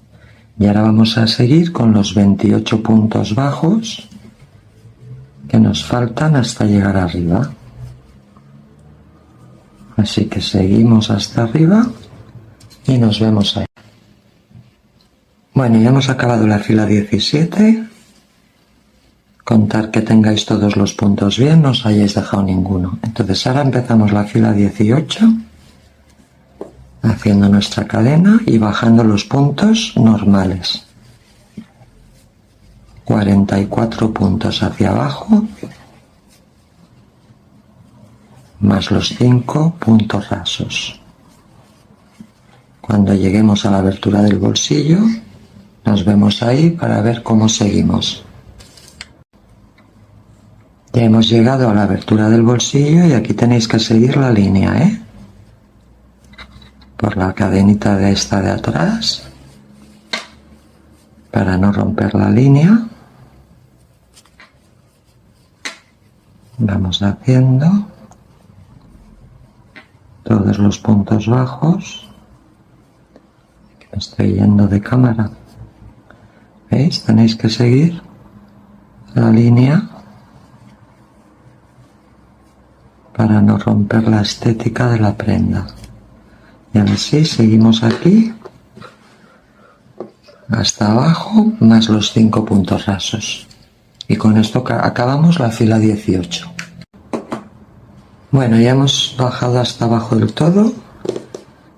Y ahora vamos a seguir con los 28 puntos bajos que nos faltan hasta llegar arriba. Así que seguimos hasta arriba y nos vemos ahí. Bueno, ya hemos acabado la fila 17. Contar que tengáis todos los puntos bien, no os hayáis dejado ninguno. Entonces ahora empezamos la fila 18, haciendo nuestra cadena y bajando los puntos normales. 44 puntos hacia abajo, más los 5 puntos rasos. Cuando lleguemos a la abertura del bolsillo, nos vemos ahí para ver cómo seguimos. Ya hemos llegado a la abertura del bolsillo y aquí tenéis que seguir la línea, por la cadenita de esta de atrás, para no romper la línea. Vamos haciendo todos los puntos bajos. Me estoy yendo de cámara. ¿Veis? Tenéis que seguir la línea para no romper la estética de la prenda. Y así seguimos aquí hasta abajo, más los 5 puntos rasos. Y con esto acabamos la fila 18. Bueno, ya hemos bajado hasta abajo del todo.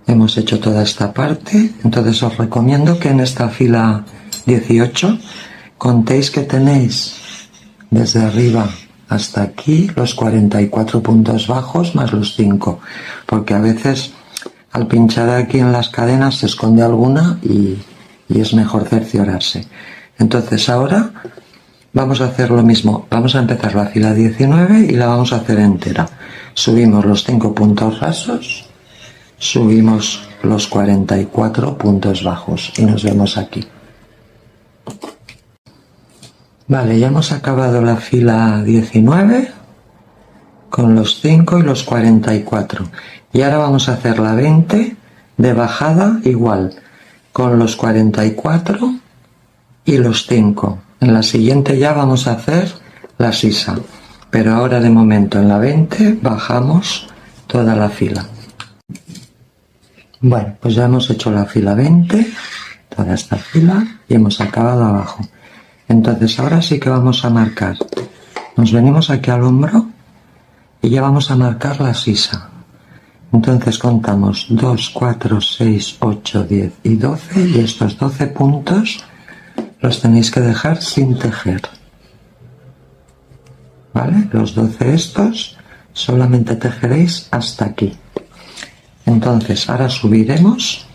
Hemos hecho toda esta parte. Entonces os recomiendo que en esta fila 18 contéis que tenéis desde arriba hasta aquí los 44 puntos bajos más los 5, porque a veces al pinchar aquí en las cadenas se esconde alguna y es mejor cerciorarse. Entonces ahora vamos a hacer lo mismo. Vamos a empezar la fila 19 y la vamos a hacer entera. Subimos los 5 puntos rasos, subimos los 44 puntos bajos y nos vemos aquí. Vale, ya hemos acabado la fila 19 con los 5 y los 44. Y ahora vamos a hacer la 20 de bajada igual, con los 44 y los 5. En la siguiente ya vamos a hacer la sisa, pero ahora de momento en la 20 bajamos toda la fila. Bueno, pues ya hemos hecho la fila 20, toda esta fila, y hemos acabado abajo. Entonces ahora sí que vamos a marcar. Nos venimos aquí al hombro y ya vamos a marcar la sisa. Entonces contamos 2, 4, 6, 8, 10 y 12, y estos 12 puntos los tenéis que dejar sin tejer. ¿Vale? Los 12 estos solamente tejeréis hasta aquí. Entonces ahora subiremos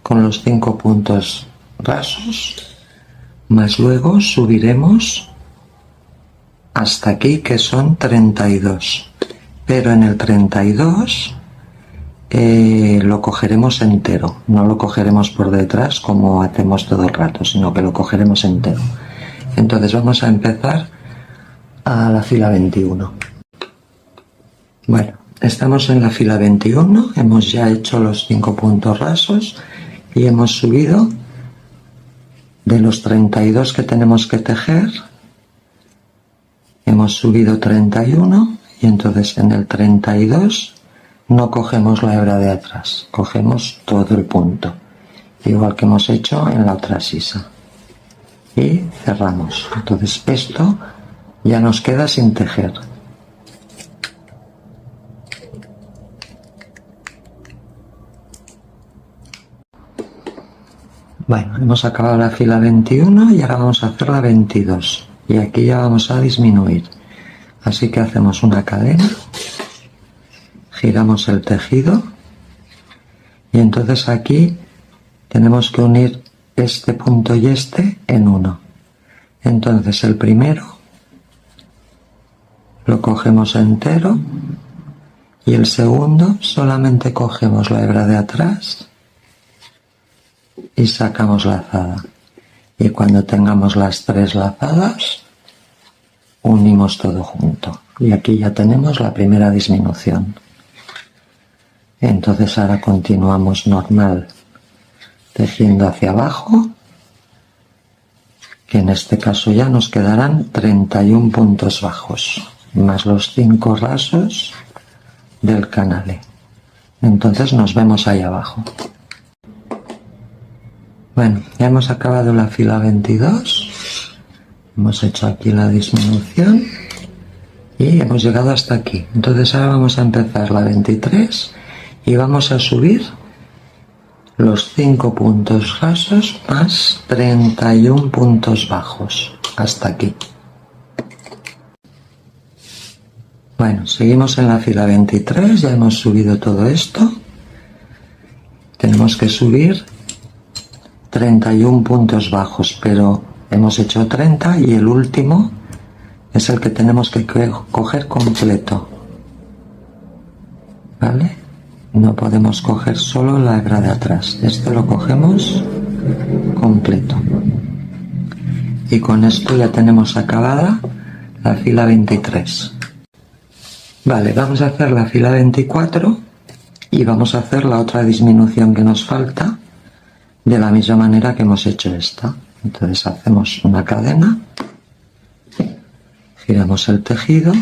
con los 5 puntos rasos, más luego subiremos hasta aquí, que son 32, pero en el 32 lo cogeremos entero, no lo cogeremos por detrás como hacemos todo el rato, sino que lo cogeremos entero. Entonces vamos a empezar a la fila 21. Bueno, estamos en la fila 21, hemos ya hecho los 5 puntos rasos y hemos subido de los 32 que tenemos que tejer, hemos subido 31, y entonces en el 32 no cogemos la hebra de atrás, cogemos todo el punto, igual que hemos hecho en la otra sisa, y cerramos. Entonces esto ya nos queda sin tejer. Bueno, hemos acabado la fila 21 y ahora vamos a hacer la 22, y aquí ya vamos a disminuir. Así que hacemos una cadena, giramos el tejido y entonces aquí tenemos que unir este punto y este en uno. Entonces el primero lo cogemos entero y el segundo solamente cogemos la hebra de atrás y sacamos lazada. Y cuando tengamos las 3 lazadas, unimos todo junto. Y aquí ya tenemos la primera disminución. Entonces ahora continuamos normal, tejiendo hacia abajo, que en este caso ya nos quedarán 31 puntos bajos, más los 5 rasos del canale. Entonces nos vemos ahí abajo. Bueno, ya hemos acabado la fila 22, hemos hecho aquí la disminución y hemos llegado hasta aquí. Entonces ahora vamos a empezar la 23 y vamos a subir los 5 puntos rasos más 31 puntos bajos hasta aquí. Bueno, seguimos en la fila 23, ya hemos subido todo esto. Tenemos que subir 31 puntos bajos, pero hemos hecho 30 y el último es el que tenemos que coger completo, ¿vale? No podemos coger solo la hebra de atrás, este lo cogemos completo. Y con esto ya tenemos acabada la fila 23. Vale, vamos a hacer la fila 24 y vamos a hacer la otra disminución que nos falta de la misma manera que hemos hecho esta. Entonces hacemos una cadena, giramos el tejido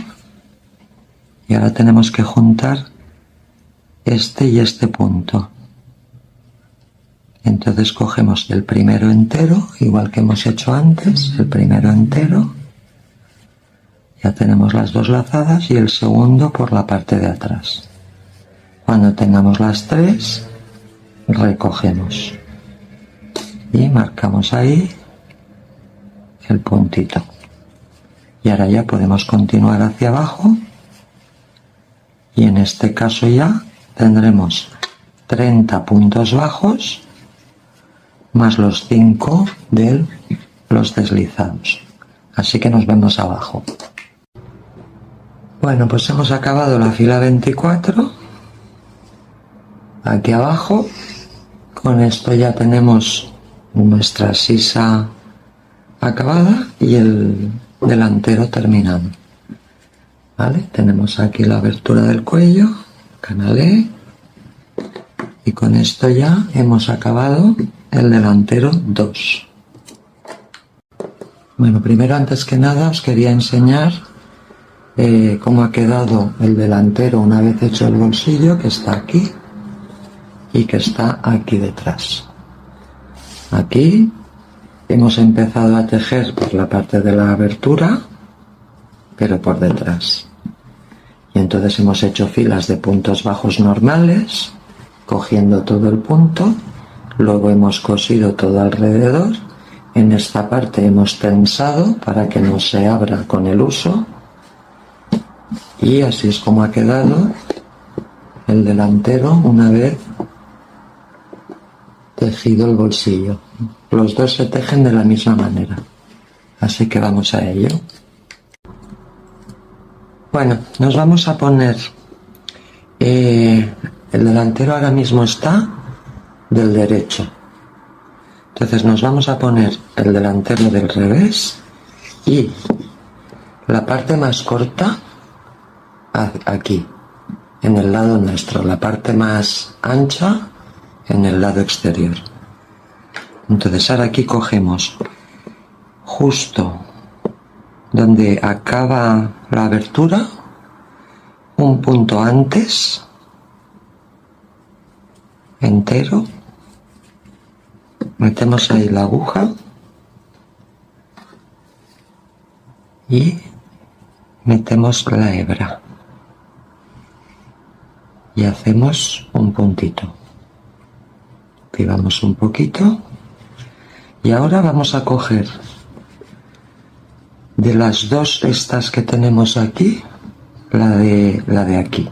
y ahora tenemos que juntar este y este punto. Entonces cogemos el primero entero, igual que hemos hecho antes, el primero entero, ya tenemos las 2 lazadas y el segundo por la parte de atrás. Cuando tengamos las 3, recogemos y marcamos ahí el puntito. Y ahora ya podemos continuar hacia abajo y en este caso ya tendremos 30 puntos bajos más los 5 de los deslizados. Así que nos vemos abajo. Bueno, pues hemos acabado la fila 24. Aquí abajo, con esto ya tenemos nuestra sisa acabada y el delantero terminado. ¿Vale? Tenemos aquí la abertura del cuello, canalé, y con esto ya hemos acabado el delantero 2. Bueno, primero, antes que nada, os quería enseñar cómo ha quedado el delantero una vez hecho el bolsillo, que está aquí y que está aquí detrás. Aquí hemos empezado a tejer por la parte de la abertura, pero por detrás. Y entonces hemos hecho filas de puntos bajos normales, cogiendo todo el punto, luego hemos cosido todo alrededor. En esta parte hemos tensado para que no se abra con el uso. Y así es como ha quedado el delantero una vez tejido el bolsillo. Los dos se tejen de la misma manera. Así que vamos a ello. Bueno, nos vamos a poner... el delantero ahora mismo está del derecho. Entonces nos vamos a poner el delantero del revés y la parte más corta aquí, en el lado nuestro, la parte más ancha en el lado exterior. Entonces ahora aquí cogemos justo donde acaba la abertura, un punto antes, entero, metemos ahí la aguja y metemos la hebra y hacemos un puntito, tiramos un poquito y ahora vamos a coger de las 2 estas que tenemos aquí, la de aquí,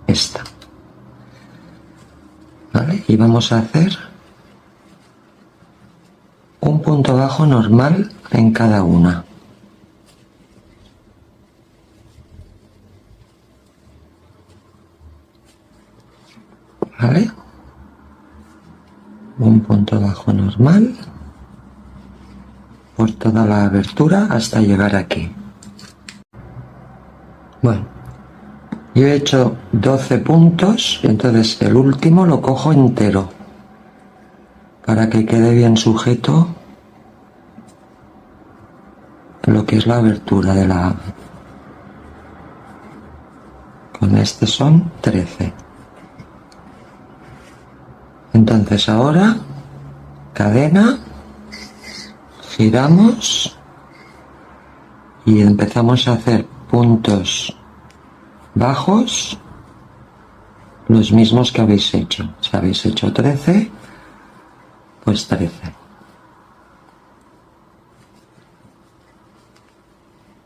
esta, ¿vale? Y vamos a hacer punto bajo normal en cada una. ¿Vale? Un punto bajo normal por toda la abertura hasta llegar aquí. Bueno, yo he hecho 12 puntos, entonces el último lo cojo entero para que quede bien sujeto lo que es la abertura de la ave. Con este son 13. Entonces ahora cadena, giramos y empezamos a hacer puntos bajos, los mismos que habéis hecho. Si habéis hecho 13, pues 13.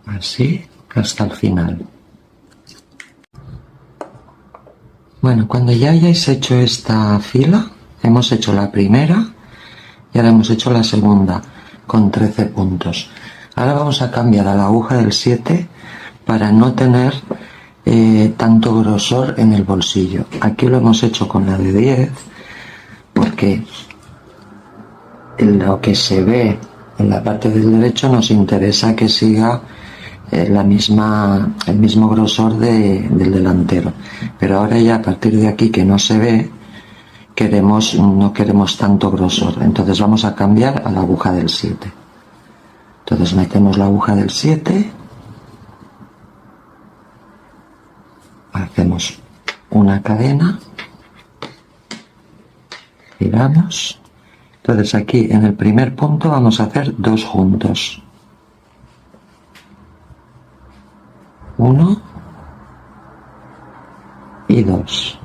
Así hasta el final. Bueno, cuando ya hayáis hecho esta fila, hemos hecho la primera y ahora hemos hecho la segunda con 13 puntos. Ahora vamos a cambiar a la aguja del 7 para no tener tanto grosor en el bolsillo. Aquí lo hemos hecho con la de 10 porque lo que se ve en la parte del derecho nos interesa que siga el mismo grosor del delantero, pero ahora ya a partir de aquí que no se ve no queremos tanto grosor, entonces vamos a cambiar a la aguja del 7. Entonces metemos la aguja del 7, hacemos una cadena, giramos. Entonces aquí en el primer punto vamos a hacer 2 juntos. 1 y 2.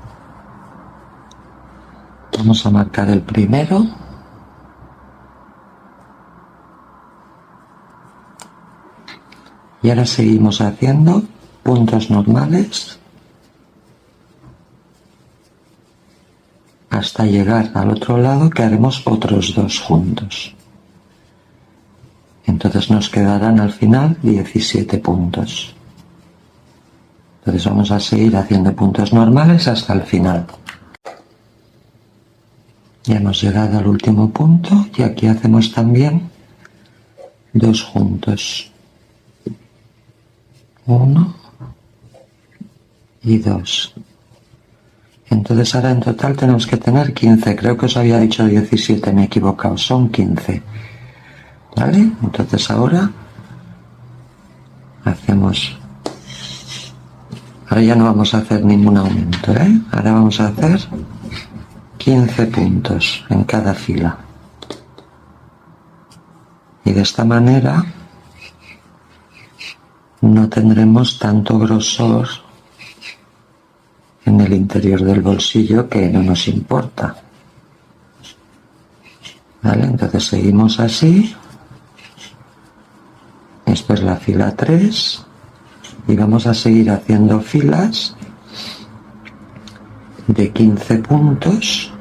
Vamos a marcar el primero. Y ahora seguimos haciendo puntos normales hasta llegar al otro lado, que haremos otros 2 juntos. Entonces nos quedarán al final 17 puntos. Entonces vamos a seguir haciendo puntos normales hasta el final. Ya hemos llegado al último punto y aquí hacemos también 2 juntos. 1 y 2. Entonces ahora en total tenemos que tener 15. Creo que os había dicho 17, me he equivocado. Son 15. ¿Vale? Entonces ahora hacemos... Ahora ya no vamos a hacer ningún aumento, ¿eh? Ahora vamos a hacer 15 puntos en cada fila. Y de esta manera no tendremos tanto grosor en el interior del bolsillo, que no nos importa. ¿Vale? Entonces seguimos así. Esto es la fila 3. Y vamos a seguir haciendo filas de 15 puntos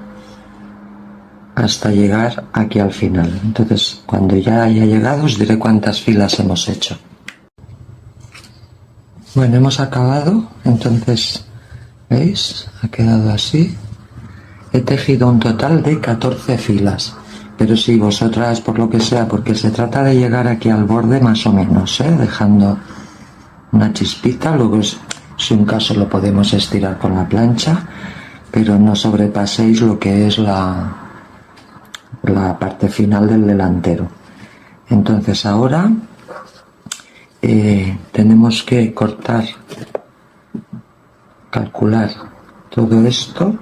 hasta llegar aquí al final. Entonces, cuando ya haya llegado, os diré cuántas filas hemos hecho. Bueno, hemos acabado. Entonces, ¿veis? Ha quedado así. He tejido un total de 14 filas. Pero si vosotras, por lo que sea, porque se trata de llegar aquí al borde más o menos, dejando una chispita, luego si un caso lo podemos estirar con la plancha, pero no sobrepaséis lo que es la parte final del delantero. Entonces ahora tenemos que cortar, calcular todo esto,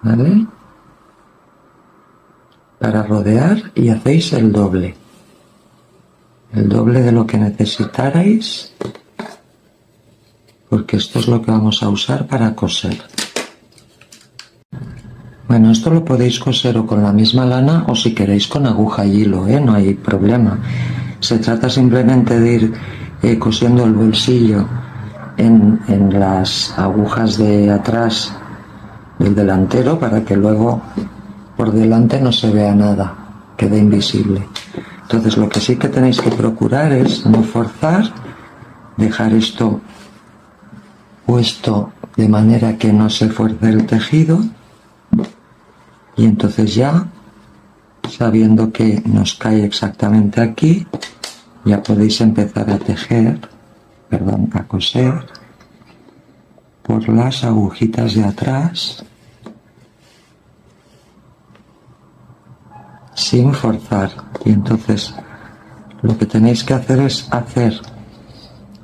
¿vale? Para rodear, y hacéis el doble de lo que necesitarais, porque esto es lo que vamos a usar para coser. Bueno, esto lo podéis coser o con la misma lana o si queréis con aguja y hilo, no hay problema. Se trata simplemente de ir cosiendo el bolsillo en las agujas de atrás del delantero para que luego por delante no se vea nada, queda invisible. Entonces lo que sí que tenéis que procurar es no forzar, dejar esto puesto de manera que no se fuerce el tejido, y entonces ya, sabiendo que nos cae exactamente aquí, ya podéis empezar a tejer, perdón, a coser por las agujitas de atrás sin forzar. Y entonces lo que tenéis que hacer es hacer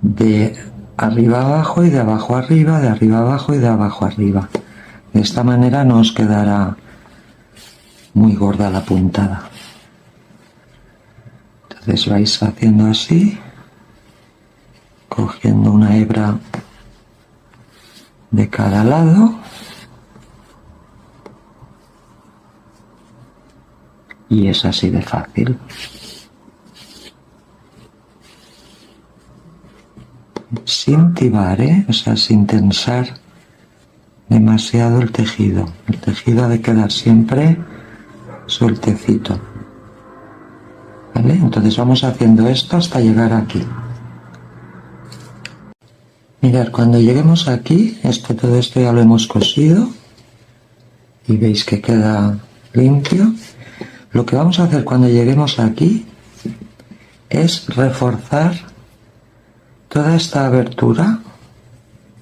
de arriba abajo y de abajo arriba, de arriba abajo y de abajo arriba. De esta manera no os quedará muy gorda la puntada. Entonces vais haciendo así, cogiendo una hebra de cada lado y es así de fácil. Sin tibar, o sea, sin tensar demasiado el tejido. El tejido ha de quedar siempre sueltecito. ¿Vale? Entonces vamos haciendo esto hasta llegar aquí. Mirad, cuando lleguemos aquí, todo esto ya lo hemos cosido y veis que queda limpio. Lo que vamos a hacer cuando lleguemos aquí es reforzar toda esta abertura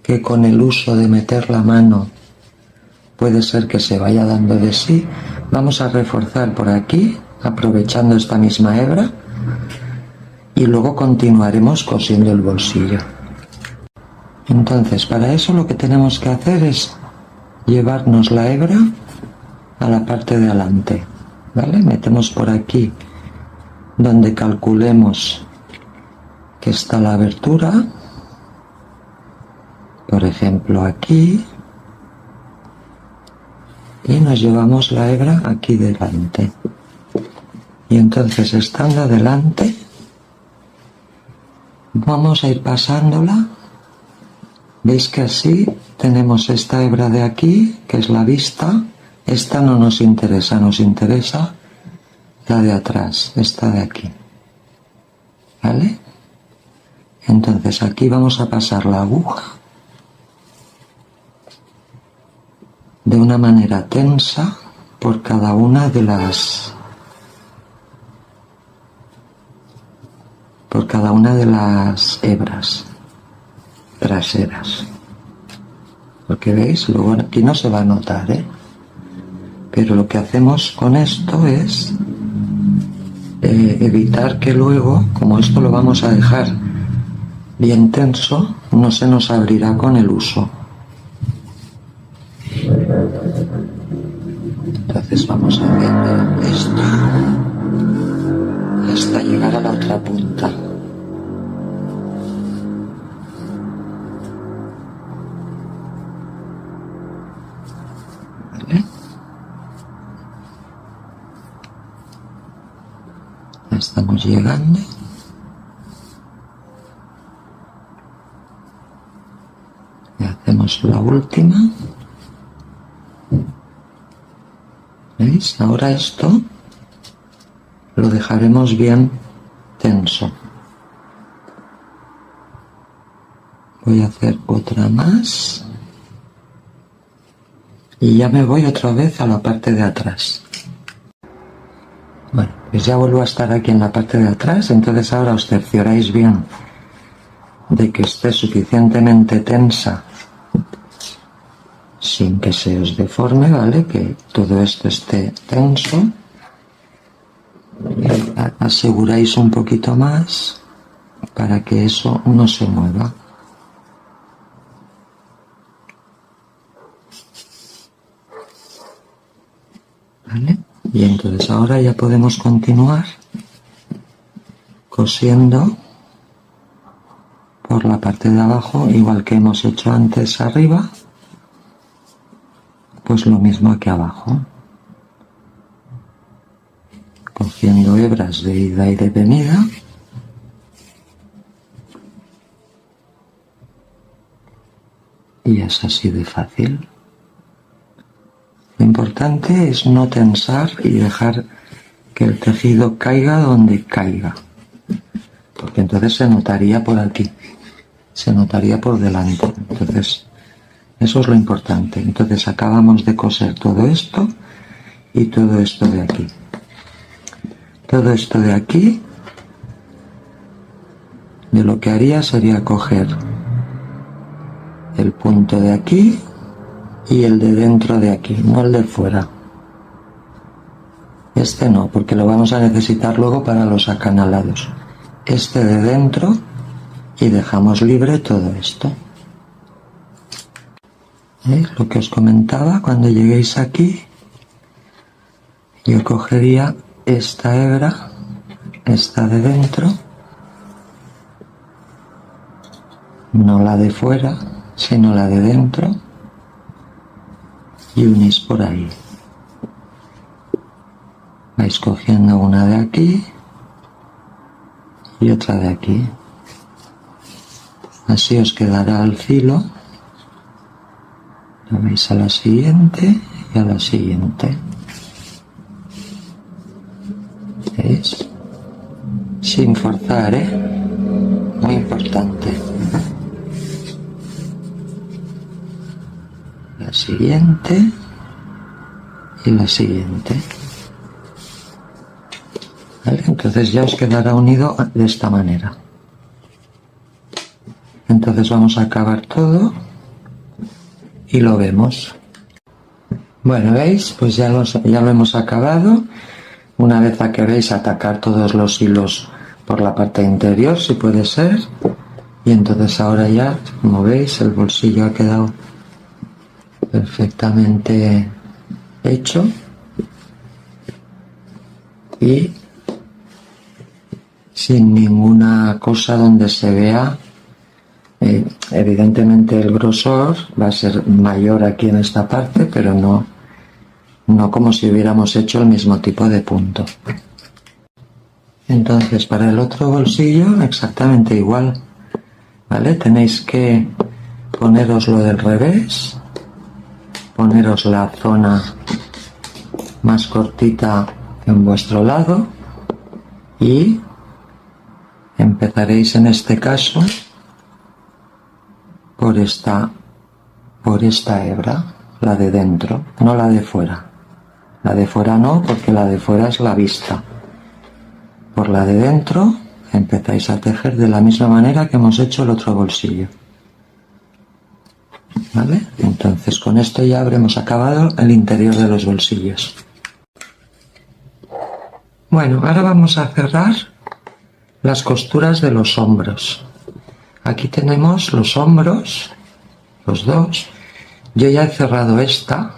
que con el uso de meter la mano puede ser que se vaya dando de sí. Vamos a reforzar por aquí, aprovechando esta misma hebra, y luego continuaremos cosiendo el bolsillo. Entonces, para eso lo que tenemos que hacer es llevarnos la hebra a la parte de adelante, ¿vale? Metemos por aquí donde calculemos que está la abertura, por ejemplo aquí, y nos llevamos la hebra aquí delante. Y entonces, estando delante, vamos a ir pasándola. Veis que así tenemos esta hebra de aquí, que es la vista. Esta no nos interesa, nos interesa la de atrás, esta de aquí. ¿Vale? Entonces aquí vamos a pasar la aguja de una manera tensa por cada una de las hebras traseras, porque veis, luego aquí no se va a notar, pero lo que hacemos con esto es evitar que luego, como esto lo vamos a dejar bien tenso, no se nos abrirá con el uso. Entonces vamos haciendo esto hasta llegar a la otra punta. ¿Vale? Ya estamos llegando. Y hacemos la última. ¿Veis? Ahora esto lo dejaremos bien tenso. Voy a hacer otra más. Y ya me voy otra vez a la parte de atrás. Bueno, pues ya vuelvo a estar aquí en la parte de atrás. Entonces ahora os cercioráis bien de que esté suficientemente tensa sin que se os deforme, ¿vale? Que todo esto esté tenso. Aseguráis un poquito más para que eso no se mueva. ¿Vale? Y entonces ahora ya podemos continuar cosiendo por la parte de abajo, igual que hemos hecho antes arriba, pues lo mismo aquí abajo, cogiendo hebras de ida y de venida. Y es así de fácil. Lo importante es no tensar y dejar que el tejido caiga donde caiga, porque entonces se notaría por aquí, se notaría por delante. Entonces eso es lo importante. Entonces acabamos de coser todo esto y todo esto de aquí. Todo esto de aquí, yo lo que haría sería coger el punto de aquí y el de dentro de aquí, no el de fuera. Este no, porque lo vamos a necesitar luego para los acanalados. Este de dentro y dejamos libre todo esto. Lo que os comentaba, cuando lleguéis aquí, yo cogería esta hebra, esta de dentro, no la de fuera, sino la de dentro, y unís por ahí. Vais cogiendo una de aquí y otra de aquí. Así os quedará al filo. La veis a la siguiente y a la siguiente. ¿Veis? Sin forzar, muy importante. La siguiente y la siguiente. ¿Vale? Entonces ya os quedará unido de esta manera. Entonces vamos a acabar todo y lo vemos. Bueno, ¿veis? Pues ya lo hemos acabado. Una vez acabéis, atacar todos los hilos por la parte interior, si puede ser. Y entonces ahora ya, como veis, el bolsillo ha quedado perfectamente hecho. Y sin ninguna cosa donde se vea. Evidentemente el grosor va a ser mayor aquí en esta parte, pero no como si hubiéramos hecho el mismo tipo de punto. Entonces para el otro bolsillo exactamente igual, ¿vale? Tenéis que poneroslo del revés, poneros la zona más cortita en vuestro lado y empezaréis en este caso por esta hebra, la de dentro, no la de fuera. La de fuera no, porque la de fuera es la vista. Por la de dentro empezáis a tejer de la misma manera que hemos hecho el otro bolsillo. ¿Vale? Entonces con esto ya habremos acabado el interior de los bolsillos. Bueno, ahora vamos a cerrar las costuras de los hombros. Aquí tenemos los hombros, los dos. Yo ya he cerrado esta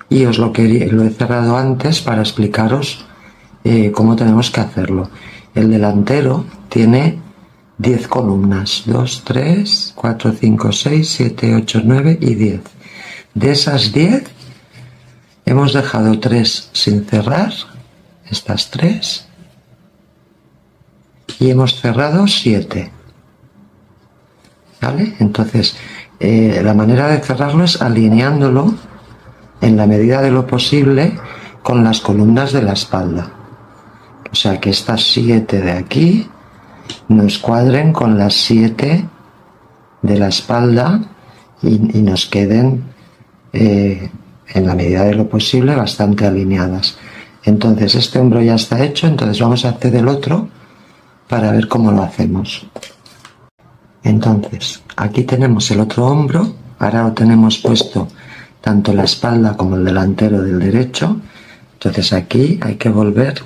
y os lo he cerrado antes para explicaros cómo tenemos que hacerlo. El delantero tiene 10 columnas, 2, 3, 4, 5, 6, 7, 8, 9 y 10. De esas 10 hemos dejado 3 sin cerrar, estas 3, y hemos cerrado 7. ¿Vale? Entonces, la manera de cerrarlo es alineándolo en la medida de lo posible con las columnas de la espalda. O sea, que estas 7 de aquí nos cuadren con las 7 de la espalda y nos queden, en la medida de lo posible, bastante alineadas. Entonces, este hombro ya está hecho, entonces vamos a hacer el otro para ver cómo lo hacemos. Entonces, aquí tenemos el otro hombro, ahora lo tenemos puesto tanto la espalda como el delantero del derecho. Entonces aquí hay que volver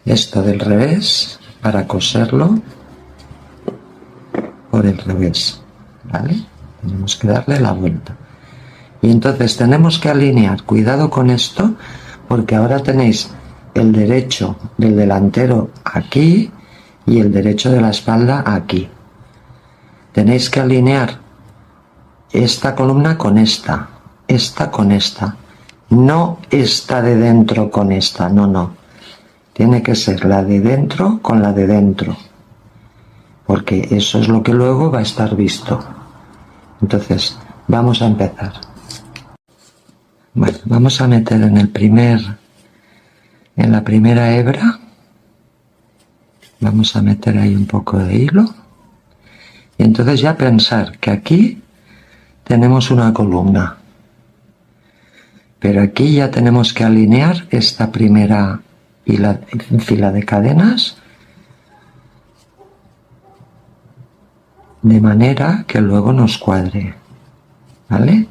esto del revés para coserlo por el revés, ¿vale? Tenemos que darle la vuelta. Y entonces tenemos que alinear, cuidado con esto, porque ahora tenéis el derecho del delantero aquí y el derecho de la espalda aquí. Tenéis que alinear esta columna con esta con esta, no esta de dentro con esta, no. Tiene que ser la de dentro con la de dentro, porque eso es lo que luego va a estar visto. Entonces, vamos a empezar. Bueno, vamos a meter en la primera hebra, vamos a meter ahí un poco de hilo y entonces ya pensar que aquí tenemos una columna, pero aquí ya tenemos que alinear esta primera fila de cadenas de manera que luego nos cuadre, ¿vale?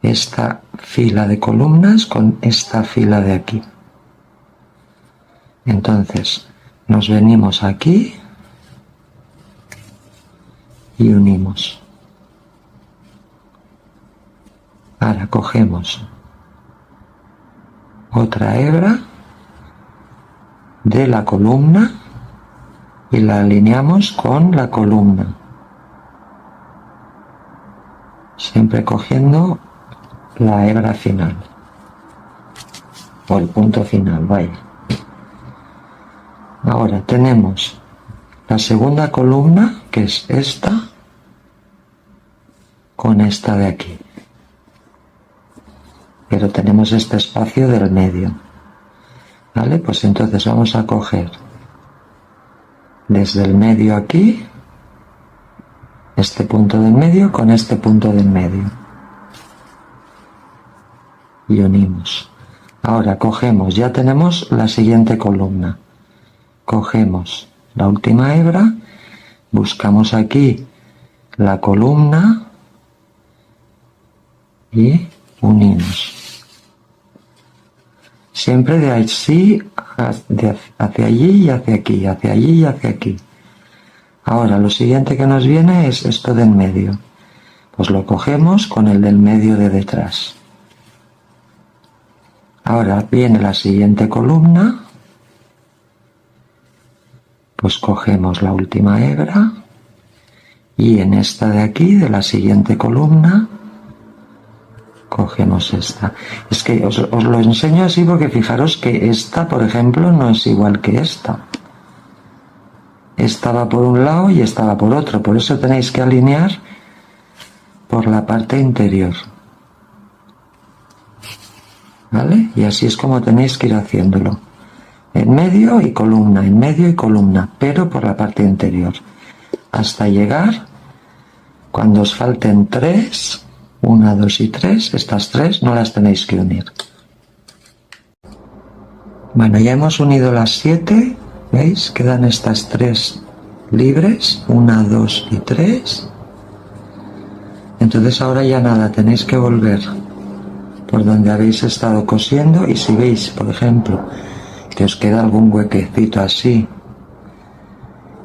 Esta fila de columnas con esta fila de aquí. Entonces nos venimos aquí y unimos. Ahora cogemos otra hebra de la columna y la alineamos con la columna, siempre cogiendo la hebra final o el punto final, vaya. Ahora tenemos la segunda columna, que es esta, con esta de aquí, pero tenemos este espacio del medio, ¿vale? Pues entonces vamos a coger desde el medio aquí este punto del medio con este punto del medio y unimos. Ahora cogemos, ya tenemos la siguiente columna, cogemos la última hebra, buscamos aquí la columna y unimos. Siempre de así hacia allí y hacia aquí, hacia allí y hacia aquí. Ahora lo siguiente que nos viene es esto del medio. Pues lo cogemos con el del medio de detrás. Ahora viene la siguiente columna. Pues cogemos la última hebra y en esta de aquí, de la siguiente columna, cogemos esta. Es que os lo enseño así porque fijaros que esta, por ejemplo, no es igual que esta. Esta va por un lado y esta va por otro. Por eso tenéis que alinear por la parte interior, ¿vale? Y así es como tenéis que ir haciéndolo. En medio y columna, en medio y columna, pero por la parte interior. Hasta llegar, cuando os falten 3, 1, 2 y 3, estas 3 no las tenéis que unir. Bueno, ya hemos unido las 7, ¿veis? Quedan estas 3 libres, 1, 2 y 3. Entonces ahora ya nada, tenéis que volver por donde habéis estado cosiendo y si veis, por ejemplo, que os queda algún huequecito así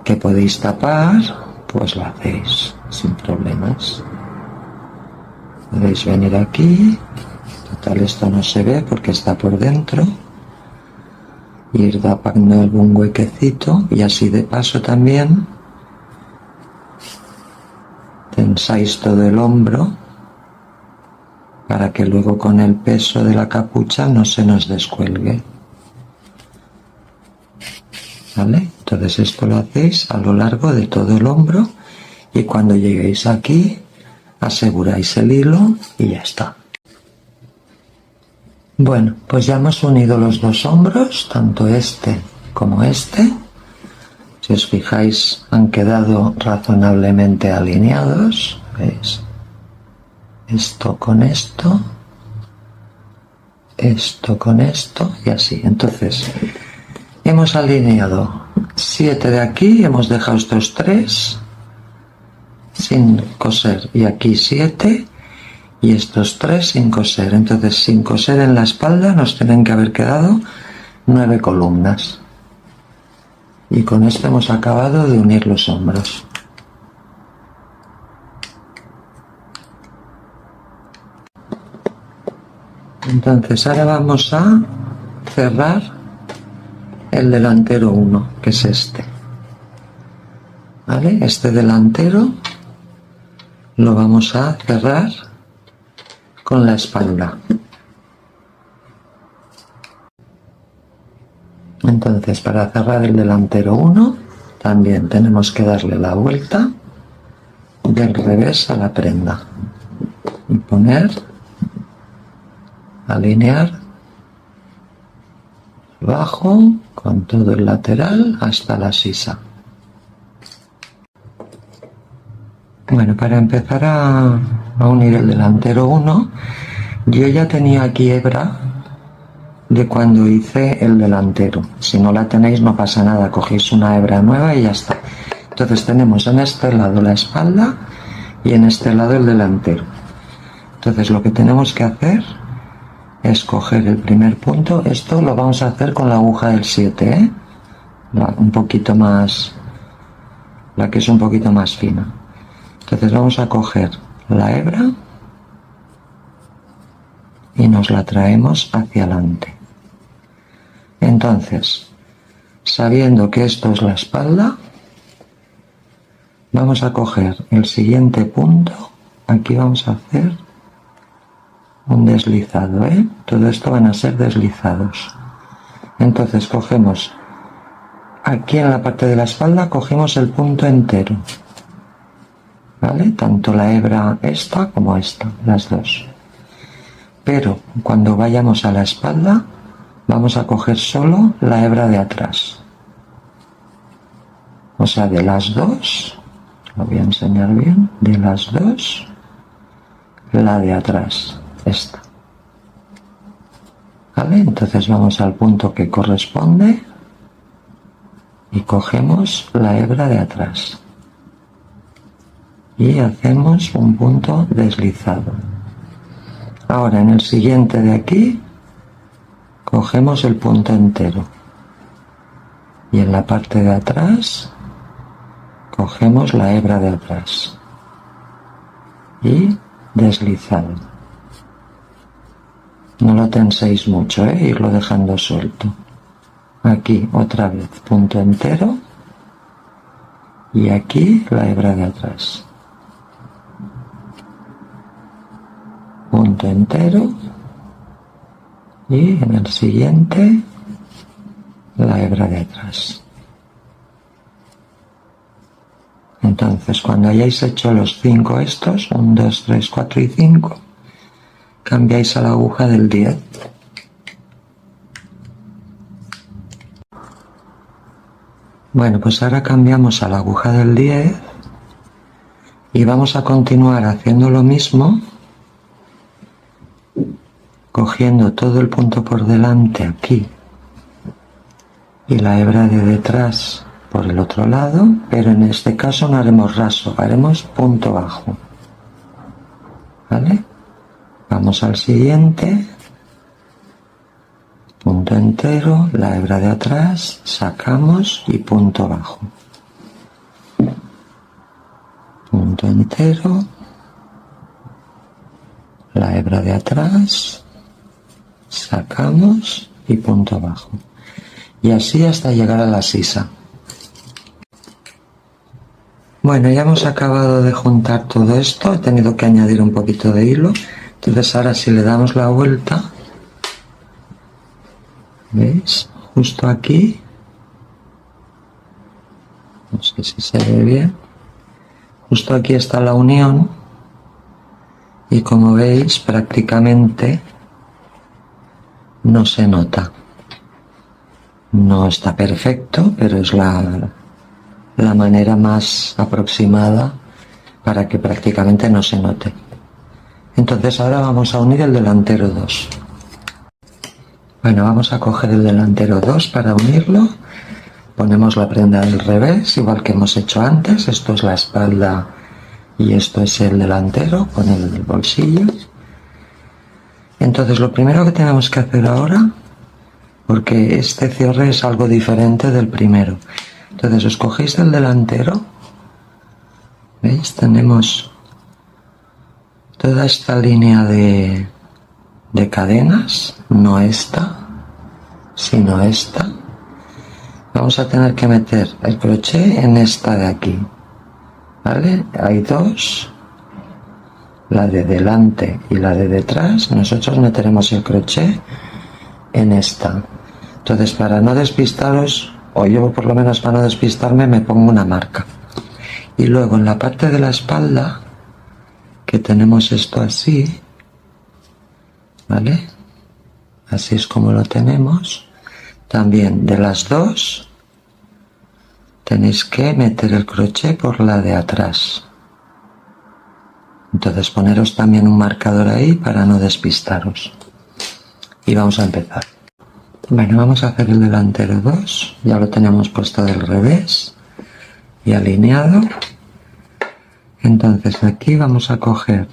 que podéis tapar, pues lo hacéis sin problemas. Podéis venir aquí, total esto no se ve porque está por dentro, ir tapando algún huequecito y así de paso también tensáis todo el hombro para que luego con el peso de la capucha no se nos descuelgue, ¿vale? Entonces esto lo hacéis a lo largo de todo el hombro y cuando lleguéis aquí aseguráis el hilo y ya está. Bueno, pues ya hemos unido los dos hombros, tanto este como este. Si os fijáis, han quedado razonablemente alineados, ¿veis? Esto con esto con esto y así. Entonces, hemos alineado 7 de aquí, hemos dejado estos 3 sin coser y aquí 7 y estos 3 sin coser. Entonces, sin coser en la espalda nos tienen que haber quedado 9 columnas. Y con esto hemos acabado de unir los hombros. Entonces ahora vamos a cerrar el delantero 1, que es este. ¿Vale? Este delantero lo vamos a cerrar con la espalda. Entonces, para cerrar el delantero 1, también tenemos que darle la vuelta del revés a la prenda y poner alinear, bajo con todo el lateral hasta la sisa. Bueno, para empezar a unir el delantero 1, yo ya tenía aquí hebra de cuando hice el delantero. Si no la tenéis no pasa nada, cogéis una hebra nueva y ya está. Entonces tenemos en este lado la espalda y en este lado el delantero. Entonces lo que tenemos que hacer es coger el primer punto. Esto lo vamos a hacer con la aguja del 7, un poquito más, la que es un poquito más fina. Entonces vamos a coger la hebra y nos la traemos hacia adelante. Entonces, sabiendo que esto es la espalda, vamos a coger el siguiente punto. Aquí vamos a hacer un deslizado, todo esto van a ser deslizados. Entonces cogemos aquí en la parte de la espalda, cogemos el punto entero, ¿vale? Tanto la hebra esta como esta, las dos. Pero cuando vayamos a la espalda vamos a coger solo la hebra de atrás, o sea, de las dos, lo voy a enseñar bien, de las dos, la de atrás, esta, ¿vale? Entonces vamos al punto que corresponde y cogemos la hebra de atrás y hacemos un punto deslizado. Ahora en el siguiente de aquí cogemos el punto entero y en la parte de atrás cogemos la hebra de atrás y deslizado. No lo tenséis mucho, irlo dejando suelto. Aquí otra vez punto entero y aquí la hebra de atrás. Punto entero y en el siguiente la hebra de atrás. Entonces cuando hayáis hecho los 5 estos, 1, 2, 3, 4 y 5, cambiáis a la aguja del 10. Bueno, pues ahora cambiamos a la aguja del 10 y vamos a continuar haciendo lo mismo, cogiendo todo el punto por delante aquí y la hebra de detrás por el otro lado, pero en este caso no haremos raso, haremos punto bajo, ¿vale? Vamos al siguiente, punto entero, la hebra de atrás, sacamos y punto bajo, punto entero, la hebra de atrás, sacamos y punto bajo, y así hasta llegar a la sisa. Bueno, ya hemos acabado de juntar todo esto, he tenido que añadir un poquito de hilo. Entonces ahora si le damos la vuelta, ¿veis? Justo aquí, no sé si se ve bien, justo aquí está la unión y como veis prácticamente no se nota. No está perfecto, pero es la manera más aproximada para que prácticamente no se note. Entonces ahora vamos a unir el delantero 2. Bueno, vamos a coger el delantero 2 para unirlo. Ponemos la prenda del revés, igual que hemos hecho antes. Esto es la espalda y esto es el delantero con el bolsillo. Entonces lo primero que tenemos que hacer ahora, porque este cierre es algo diferente del primero. Entonces os cogéis el delantero, ¿veis? Tenemos toda esta línea de cadenas, no esta, sino esta. Vamos a tener que meter el crochet en esta de aquí, ¿vale? Hay dos, la de delante y la de detrás. Nosotros meteremos el crochet en esta. Entonces para no despistaros, o yo por lo menos para no despistarme, me pongo una marca. Y luego en la parte de la espalda, que tenemos esto así, ¿vale? Así es como lo tenemos. También de las dos tenéis que meter el crochet por la de atrás. Entonces poneros también un marcador ahí para no despistaros. Y vamos a empezar. Bueno, vamos a hacer el delantero 2. Ya lo tenemos puesto del revés y alineado. Entonces aquí vamos a coger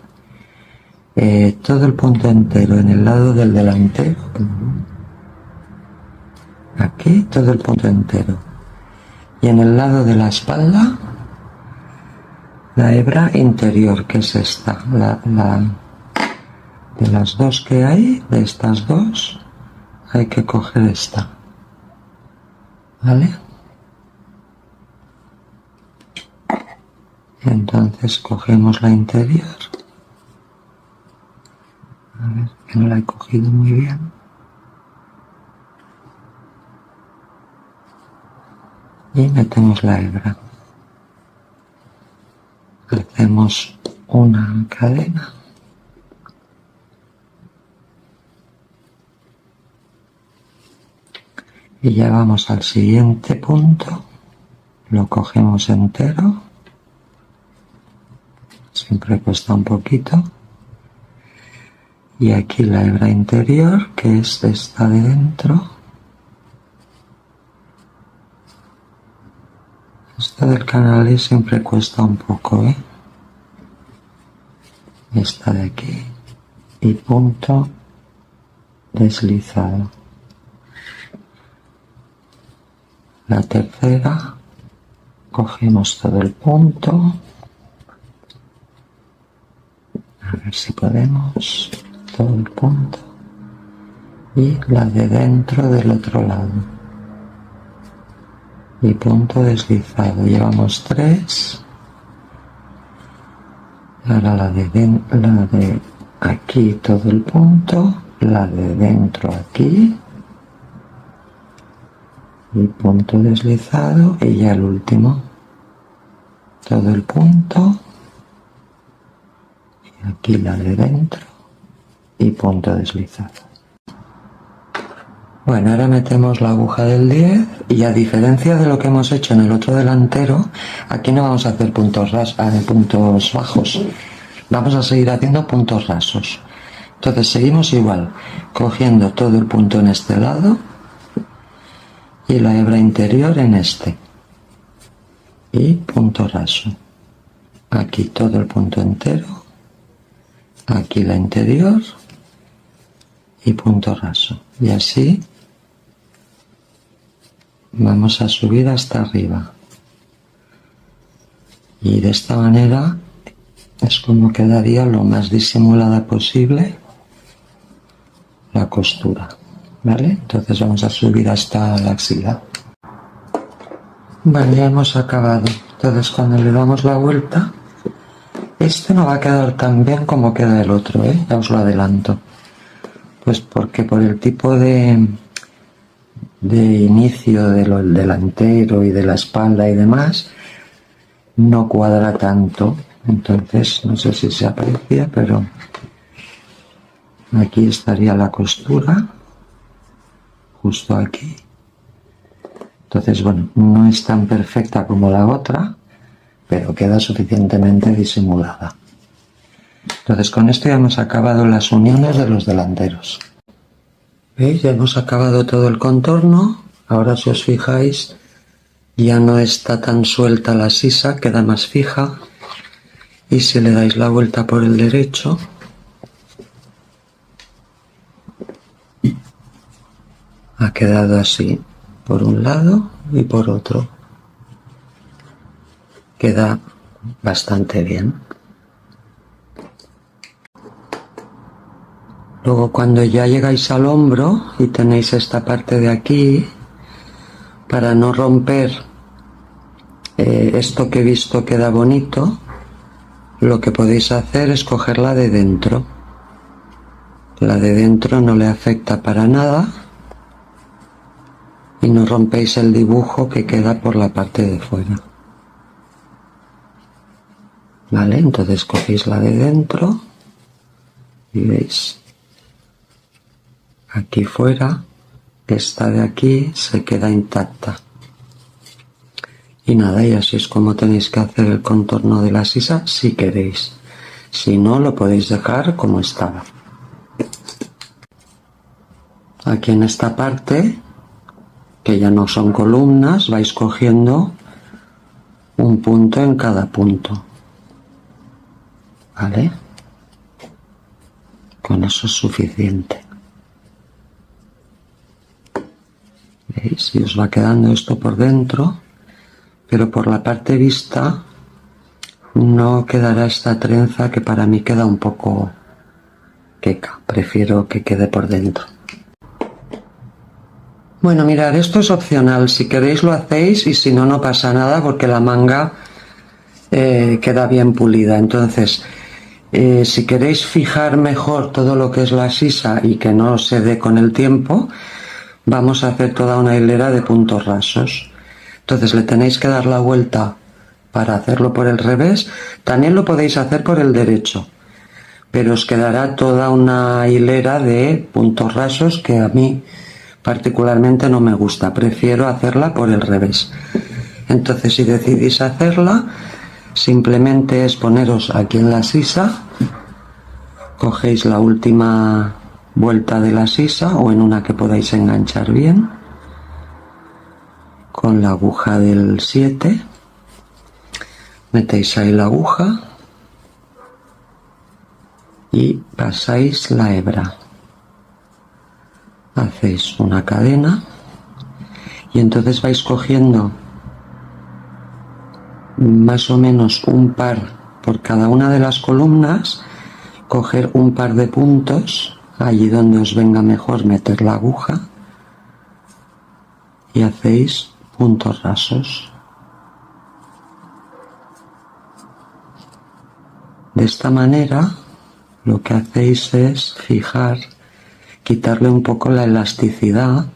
todo el punto entero en el lado del delantero. Aquí todo el punto entero. Y en el lado de la espalda, la hebra interior, que es esta. De las dos que hay, de estas dos, hay que coger esta. ¿Vale? Entonces cogemos la interior. A ver, que no la he cogido muy bien. Y metemos la hebra. Hacemos una cadena. Y ya vamos al siguiente punto. Lo cogemos entero. Siempre cuesta un poquito. Y aquí la hebra interior, que es esta de dentro. Esta del canal siempre cuesta un poco, ¿eh? Esta de aquí. Y punto deslizado. La tercera, cogemos todo el punto. A ver si podemos. Todo el punto. Y la de dentro del otro lado. Y punto deslizado. Llevamos 3. Ahora la de aquí todo el punto. La de dentro aquí. Y punto deslizado. Y ya el último. Todo el punto. Y aquí la de dentro. Y punto deslizado. Bueno, ahora metemos la aguja del 10 y a diferencia de lo que hemos hecho en el otro delantero, aquí no vamos a hacer puntos bajos, vamos a seguir haciendo puntos rasos. Entonces seguimos igual, cogiendo todo el punto en este lado y la hebra interior en este. Y punto raso. Aquí todo el punto entero, aquí la interior y punto raso. Y así vamos a subir hasta arriba. Y de esta manera es como quedaría lo más disimulada posible la costura. ¿Vale? Entonces vamos a subir hasta la axila. Bueno, ya hemos acabado. Entonces cuando le damos la vuelta, este no va a quedar tan bien como queda el otro, ¿eh? Ya os lo adelanto. Pues porque por el tipo de inicio del delantero y de la espalda y demás, no cuadra tanto. Entonces, no sé si se aprecia, pero aquí estaría la costura, justo aquí. Entonces, bueno, no es tan perfecta como la otra, pero queda suficientemente disimulada. Entonces, con esto ya hemos acabado las uniones de los delanteros. ¿Veis? Ya hemos acabado todo el contorno. Ahora, si os fijáis, ya no está tan suelta la sisa, queda más fija. Y si le dais la vuelta por el derecho, ha quedado así, por un lado y por otro. Queda bastante bien. Luego cuando ya llegáis al hombro y tenéis esta parte de aquí, para no romper esto que he visto queda bonito, lo que podéis hacer es cogerla de dentro. La de dentro no le afecta para nada y no rompéis el dibujo que queda por la parte de fuera. Vale, entonces cogéis la de dentro y veis, aquí fuera, esta de aquí se queda intacta. Y nada, y así es como tenéis que hacer el contorno de la sisa si queréis. Si no, lo podéis dejar como estaba. Aquí en esta parte, que ya no son columnas, vais cogiendo un punto en cada punto. ¿Vale? Con eso es suficiente. ¿Veis? Y os va quedando esto por dentro, pero por la parte vista no quedará esta trenza que para mí queda un poco queca. Prefiero que quede por dentro. Bueno, mirad, esto es opcional. Si queréis lo hacéis y si no, no pasa nada porque la manga queda bien pulida. Entonces, si queréis fijar mejor todo lo que es la sisa y que no se dé con el tiempo, vamos a hacer toda una hilera de puntos rasos. Entonces le tenéis que dar la vuelta para hacerlo por el revés. También lo podéis hacer por el derecho, pero os quedará toda una hilera de puntos rasos que a mí particularmente no me gusta. Prefiero hacerla por el revés. Entonces, si decidís hacerla, simplemente es poneros aquí en la sisa, cogéis la última vuelta de la sisa o en una que podáis enganchar bien con la aguja del 7, metéis ahí la aguja y pasáis la hebra, hacéis una cadena y entonces vais cogiendo más o menos un par por cada una de las columnas, coger un par de puntos allí donde os venga mejor meter la aguja y hacéis puntos rasos. De esta manera lo que hacéis es fijar, quitarle un poco la elasticidad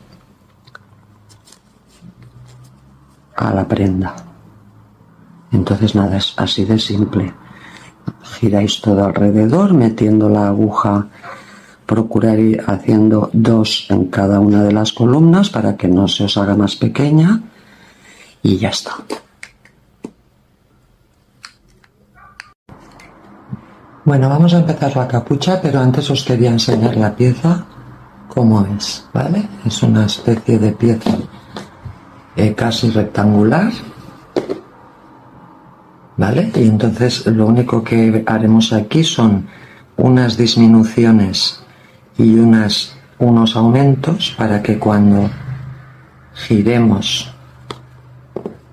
a la prenda. Entonces nada, es así de simple. Giráis todo alrededor metiendo la aguja, procurar ir haciendo 2 en cada una de las columnas para que no se os haga más pequeña y ya está. Bueno, vamos a empezar la capucha, pero antes os quería enseñar la pieza como es, ¿vale? Es una especie de pieza casi rectangular, ¿vale? Y entonces lo único que haremos aquí son unas disminuciones y unos aumentos para que cuando giremos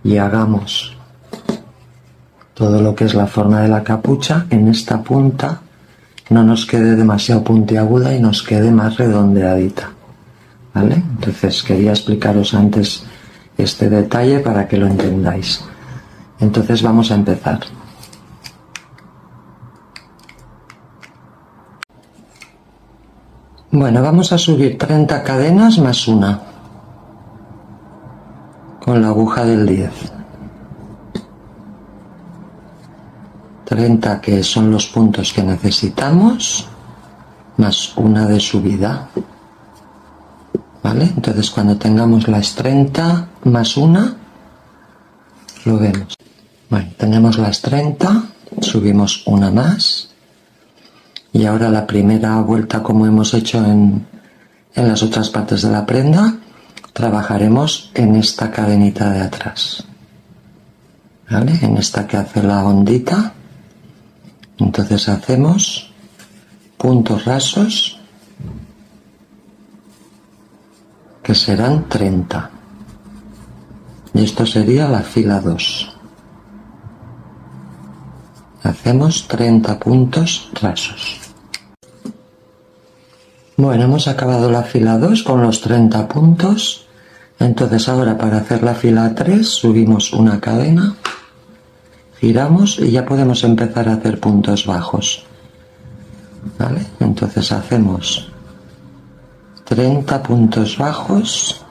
y hagamos todo lo que es la forma de la capucha, en esta punta no nos quede demasiado puntiaguda y nos quede más redondeadita, ¿vale? Entonces quería explicaros antes este detalle para que lo entendáis. Entonces vamos a empezar. Bueno, vamos a subir 30 cadenas más una con la aguja del 10. 30 que son los puntos que necesitamos más una de subida, ¿vale? Entonces cuando tengamos las 30 más una lo vemos. Bueno, tenemos las 30, subimos una más y ahora la primera vuelta, como hemos hecho en las otras partes de la prenda, trabajaremos en esta cadenita de atrás, ¿vale? En esta que hace la ondita. Entonces hacemos puntos rasos que serán 30 y esto sería la fila 2. Hacemos 30 puntos rasos. Bueno, hemos acabado la fila 2 con los 30 puntos. Entonces ahora para hacer la fila 3 subimos una cadena, giramos y ya podemos empezar a hacer puntos bajos, ¿vale? Entonces hacemos 30 puntos bajos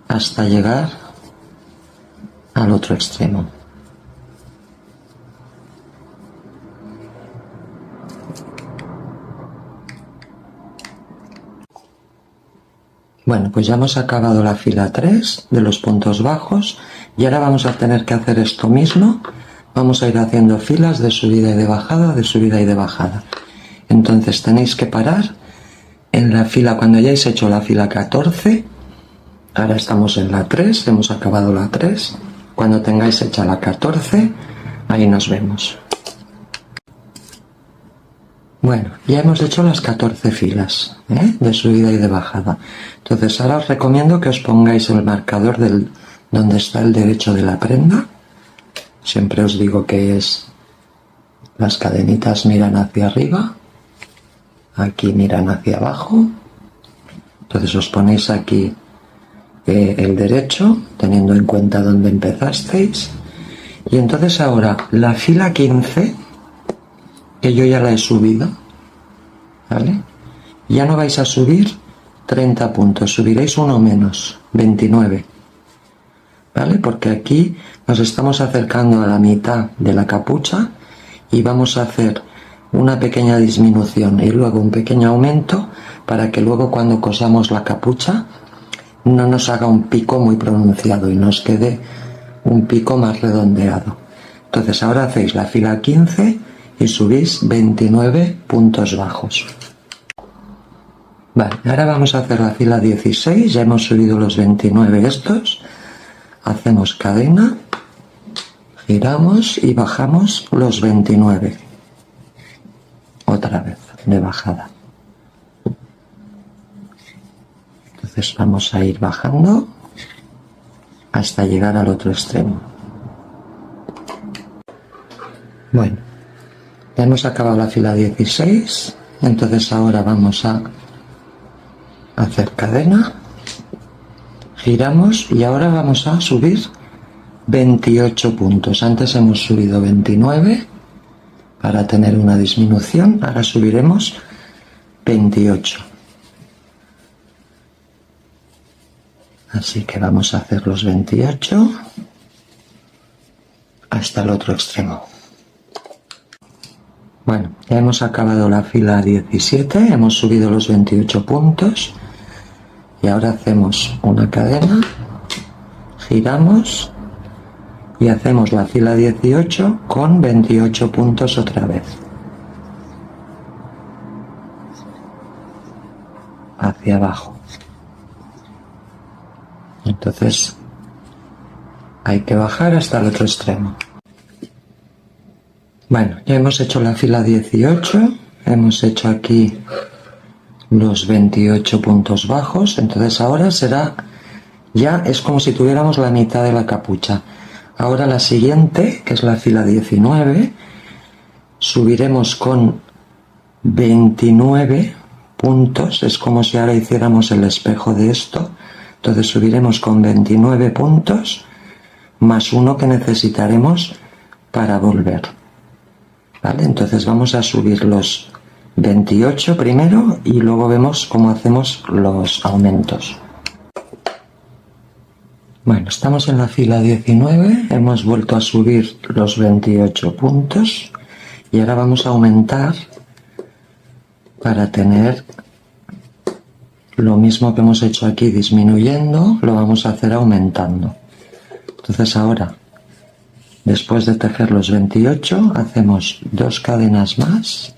hasta llegar al otro extremo. Bueno, pues ya hemos acabado la fila 3 de los puntos bajos y ahora vamos a tener que hacer esto mismo. Vamos a ir haciendo filas de subida y de bajada, de subida y de bajada. Entonces tenéis que parar en la fila, cuando hayáis hecho la fila 14, ahora estamos en la 3, hemos acabado la 3. Cuando tengáis hecha la 14, ahí nos vemos. Bueno, ya hemos hecho las 14 filas de subida y de bajada. Entonces ahora os recomiendo que os pongáis el marcador donde está el derecho de la prenda. Siempre os digo que es, las cadenitas miran hacia arriba, aquí miran hacia abajo. Entonces os ponéis aquí el derecho, teniendo en cuenta dónde empezasteis. Y entonces ahora la fila 15, que yo ya la he subido, ¿vale? Ya no vais a subir 30 puntos, subiréis uno menos, 29, ¿vale? Porque aquí nos estamos acercando a la mitad de la capucha y vamos a hacer una pequeña disminución y luego un pequeño aumento para que luego cuando cosamos la capucha no nos haga un pico muy pronunciado y nos quede un pico más redondeado. Entonces ahora hacéis la fila 15 y subís 29 puntos bajos. Vale, ahora vamos a hacer la fila 16, ya hemos subido los 29 estos. Hacemos cadena, giramos y bajamos los 29. Otra vez, de bajada. Entonces vamos a ir bajando hasta llegar al otro extremo. Bueno, ya hemos acabado la fila 16, entonces ahora vamos a hacer cadena, giramos y ahora vamos a subir 28 puntos. Antes hemos subido 29 para tener una disminución, ahora subiremos 28. Así que vamos a hacer los 28 hasta el otro extremo. Bueno, ya hemos acabado la fila 17, hemos subido los 28 puntos y ahora hacemos una cadena, giramos y hacemos la fila 18 con 28 puntos otra vez. Hacia abajo. Entonces hay que bajar hasta el otro extremo. Bueno, ya hemos hecho la fila 18, hemos hecho aquí los 28 puntos bajos, entonces ahora será, ya es como si tuviéramos la mitad de la capucha. Ahora la siguiente, que es la fila 19, subiremos con 29 puntos, es como si ahora hiciéramos el espejo de esto, entonces subiremos con 29 puntos más uno que necesitaremos para volver. ¿Vale? Entonces vamos a subir los 28 primero y luego vemos cómo hacemos los aumentos. Bueno, estamos en la fila 19, hemos vuelto a subir los 28 puntos y ahora vamos a aumentar para tener lo mismo que hemos hecho aquí disminuyendo, lo vamos a hacer aumentando. Entonces ahora, después de tejer los 28, hacemos 2 cadenas más,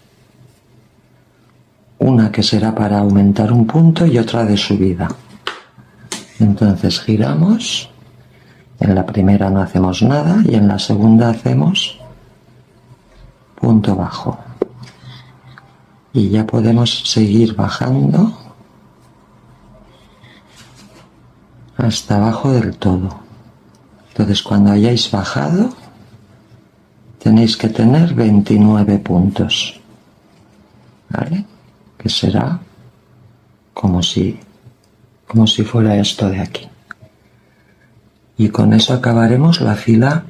una que será para aumentar un punto y otra de subida. Entonces giramos, en la primera no hacemos nada y en la segunda hacemos punto bajo. Y ya podemos seguir bajando hasta abajo del todo. Entonces cuando hayáis bajado tenéis que tener 29 puntos, ¿vale? Que será como si fuera esto de aquí. Y con eso acabaremos la fila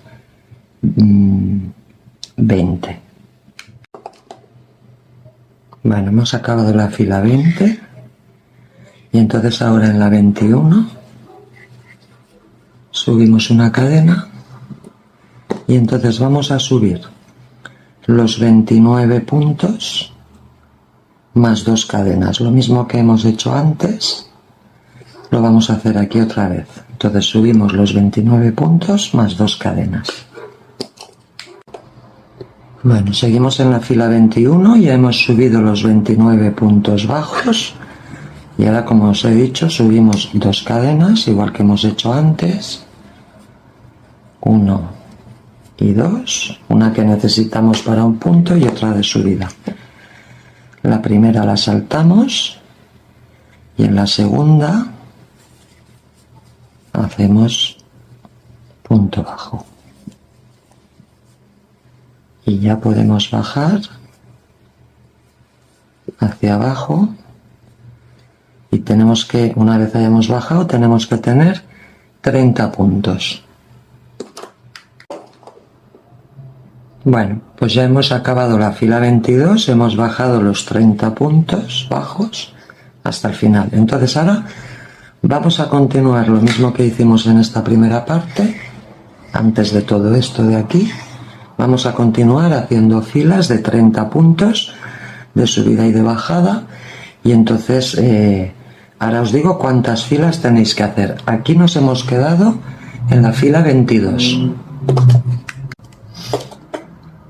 20. Bueno, hemos acabado la fila 20 y entonces ahora en la 21 subimos una cadena y entonces vamos a subir los 29 puntos más 2 cadenas, lo mismo que hemos hecho antes, lo vamos a hacer aquí otra vez. Entonces subimos los 29 puntos más 2 cadenas. Bueno, seguimos en la fila 21, ya hemos subido los 29 puntos bajos y ahora, como os he dicho, subimos 2 cadenas igual que hemos hecho antes, 1 y 2, una que necesitamos para un punto y otra de subida. La primera la saltamos y en la segunda hacemos punto bajo y ya podemos bajar hacia abajo y tenemos que, una vez hayamos bajado, tenemos que tener 30 puntos. Bueno, pues ya hemos acabado la fila 22, hemos bajado los 30 puntos bajos hasta el final. Entonces ahora vamos a continuar lo mismo que hicimos en esta primera parte. Antes de todo esto de aquí, vamos a continuar haciendo filas de 30 puntos de subida y de bajada. Y entonces ahora os digo cuántas filas tenéis que hacer. Aquí nos hemos quedado en la fila 22.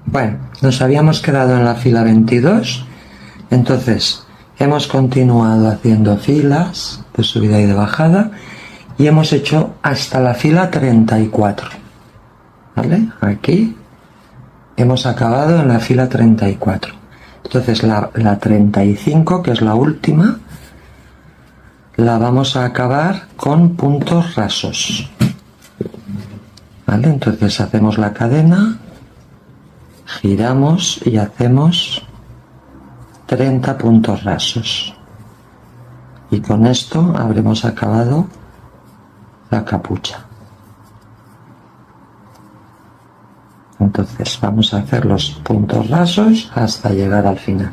Bueno, nos habíamos quedado en la fila 22, entonces hemos continuado haciendo filas de subida y de bajada y hemos hecho hasta la fila 34, ¿vale? Aquí hemos acabado en la fila 34. Entonces la 35, que es la última, la vamos a acabar con puntos rasos, ¿vale? Entonces hacemos la cadena, giramos y hacemos 30 puntos rasos y con esto habremos acabado la capucha. Entonces vamos a hacer los puntos rasos hasta llegar al final.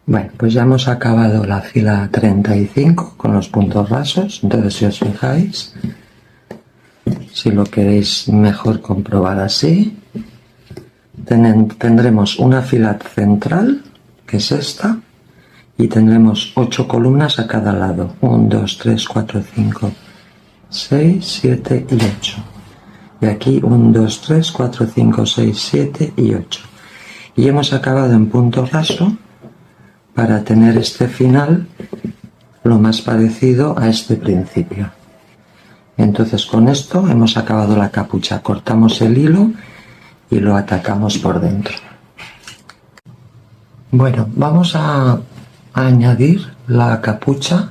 Bueno, pues ya hemos acabado la fila 35 con los puntos rasos. Entonces, si os fijáis, si lo queréis mejor comprobar así, tendremos una fila central, que es esta, y tendremos 8 columnas a cada lado. 1, 2, 3, 4, 5, 6, 7 y 8. Y aquí 1, 2, 3, 4, 5, 6, 7 y 8. Y hemos acabado en punto raso para tener este final lo más parecido a este principio. Entonces con esto hemos acabado la capucha, cortamos el hilo y lo atacamos por dentro. Bueno, vamos a añadir la capucha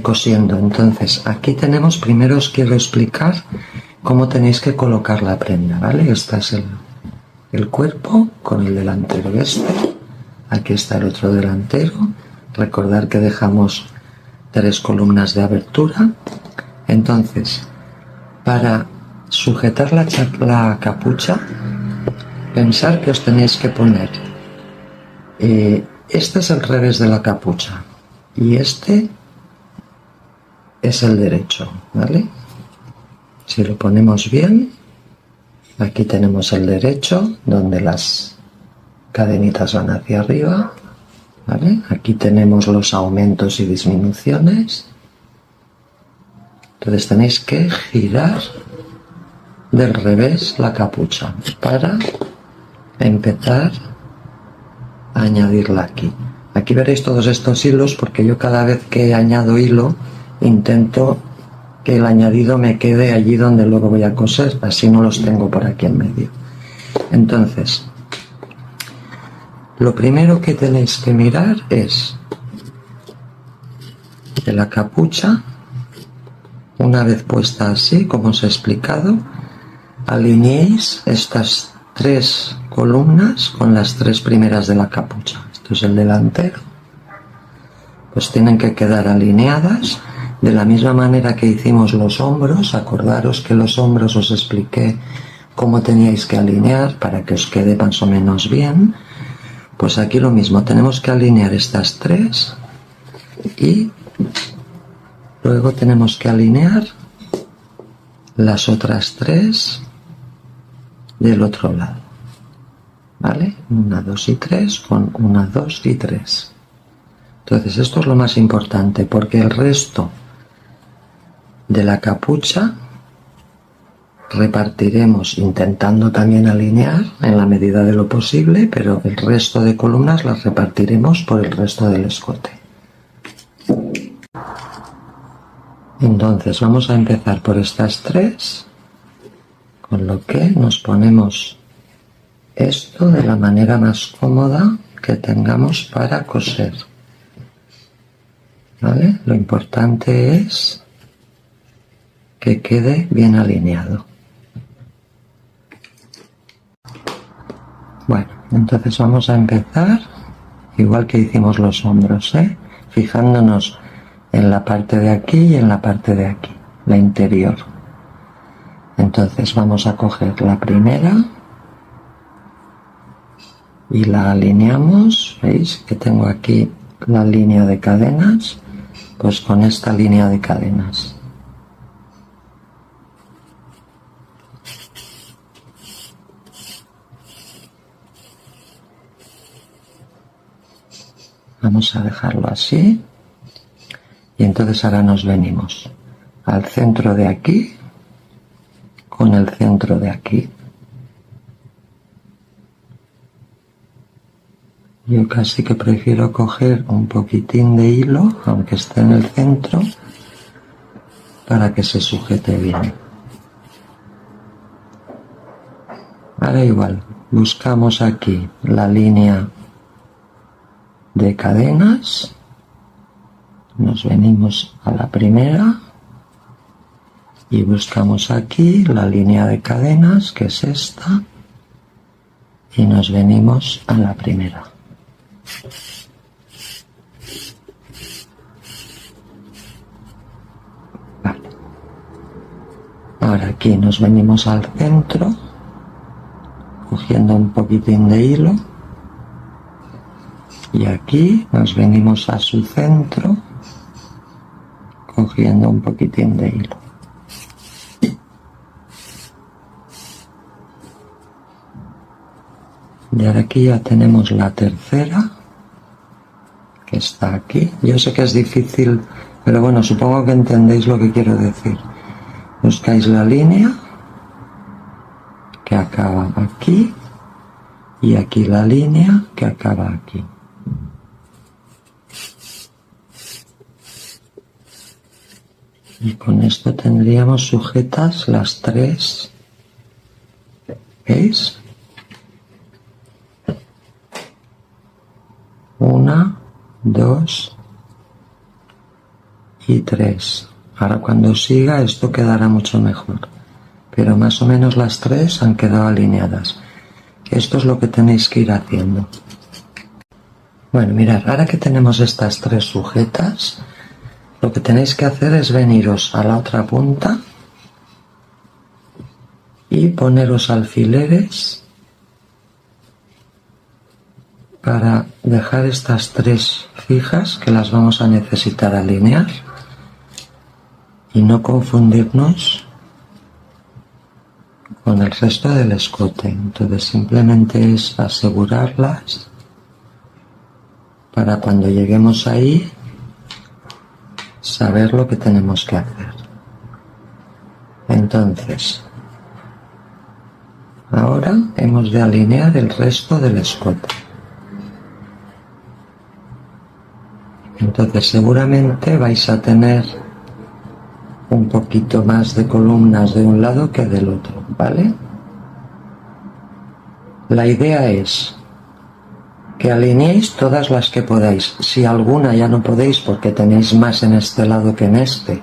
cosiendo. Entonces aquí tenemos, primero os quiero explicar cómo tenéis que colocar la prenda, ¿vale? Este es el cuerpo con el delantero aquí está el otro delantero. Recordar que dejamos 3 columnas de abertura. Entonces, para sujetar la capucha, pensar que os tenéis que poner este es el revés de la capucha y este es el derecho, ¿vale? Si lo ponemos bien, aquí tenemos el derecho donde las cadenitas van hacia arriba, ¿vale? Aquí tenemos los aumentos y disminuciones. Entonces tenéis que girar del revés la capucha para empezar a añadirla aquí. Aquí veréis todos estos hilos porque yo cada vez que añado hilo intento que el añadido me quede allí donde luego voy a coser, así no los tengo por aquí en medio. Entonces, lo primero que tenéis que mirar es que la capucha, una vez puesta así, como os he explicado, alineéis estas 3 columnas con las 3 primeras de la capucha. Esto es el delantero. Pues tienen que quedar alineadas de la misma manera que hicimos los hombros. Acordaros que los hombros os expliqué cómo teníais que alinear para que os quede más o menos bien. Pues aquí lo mismo, tenemos que alinear estas 3 y luego tenemos que alinear las otras 3 del otro lado, ¿vale? 1, 2 y 3 con 1, 2 y 3. Entonces esto es lo más importante, porque el resto de la capucha repartiremos intentando también alinear en la medida de lo posible, pero el resto de columnas las repartiremos por el resto del escote. Entonces vamos a empezar por estas tres, con lo que nos ponemos esto de la manera más cómoda que tengamos para coser. ¿Vale? Lo importante es que quede bien alineado. Bueno, entonces vamos a empezar igual que hicimos los hombros, fijándonos en la parte de aquí y en la parte de aquí, la interior. Entonces vamos a coger la primera y la alineamos. ¿Veis que tengo aquí la línea de cadenas? Pues con esta línea de cadenas. Vamos a dejarlo así. Y entonces ahora nos venimos al centro de aquí con el centro de aquí. Yo casi que prefiero coger un poquitín de hilo, aunque esté en el centro, para que se sujete bien. Ahora igual, buscamos aquí la línea de cadenas, nos venimos a la primera y buscamos aquí la línea de cadenas, que es esta, y nos venimos a la primera. Vale. Ahora aquí nos venimos al centro, cogiendo un poquitín de hilo, y aquí nos venimos a su centro, cogiendo un poquitín de hilo. Y ahora aquí ya tenemos la tercera, que está aquí. Yo sé que es difícil, pero bueno, supongo que entendéis lo que quiero decir. Buscáis la línea que acaba aquí y aquí la línea que acaba aquí. Y con esto tendríamos sujetas las tres. ¿Veis? Una, dos y tres. Ahora cuando siga esto quedará mucho mejor. Pero más o menos las tres han quedado alineadas. Esto es lo que tenéis que ir haciendo. Bueno, mirad, ahora que tenemos estas tres sujetas, lo que tenéis que hacer es veniros a la otra punta y poneros alfileres para dejar estas tres fijas, que las vamos a necesitar alinear, y no confundirnos con el resto del escote. Entonces simplemente es asegurarlas para cuando lleguemos ahí saber lo que tenemos que hacer. Entonces ahora hemos de alinear el resto del escote. Entonces seguramente vais a tener un poquito más de columnas de un lado que del otro, ¿vale? La idea es que alineéis todas las que podáis. Si alguna ya no podéis porque tenéis más en este lado que en este,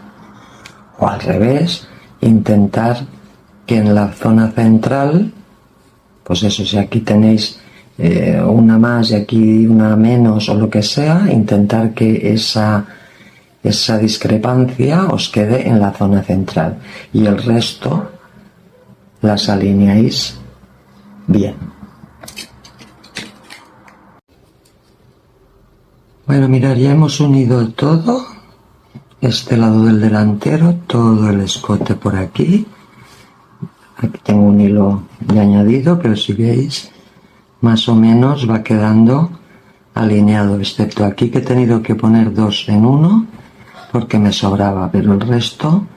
o al revés, intentar que en la zona central, pues eso, si aquí tenéis una más y aquí una menos o lo que sea, intentar que esa discrepancia os quede en la zona central y el resto las alineáis bien. Bueno, mirad, ya hemos unido todo, este lado del delantero, todo el escote por aquí. Aquí tengo un hilo ya añadido, pero si veis, más o menos va quedando alineado, excepto aquí que he tenido que poner 2 en uno porque me sobraba, pero el resto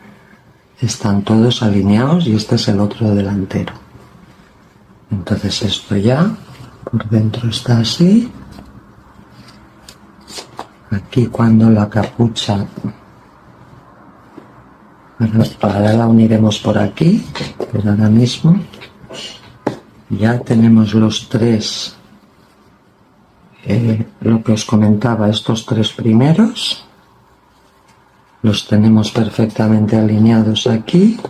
están todos alineados y este es el otro delantero. Entonces esto ya por dentro está así. Aquí cuando la capucha, ahora la uniremos por aquí, pero ahora mismo ya tenemos los tres, lo que os comentaba, estos tres primeros los tenemos perfectamente alineados aquí,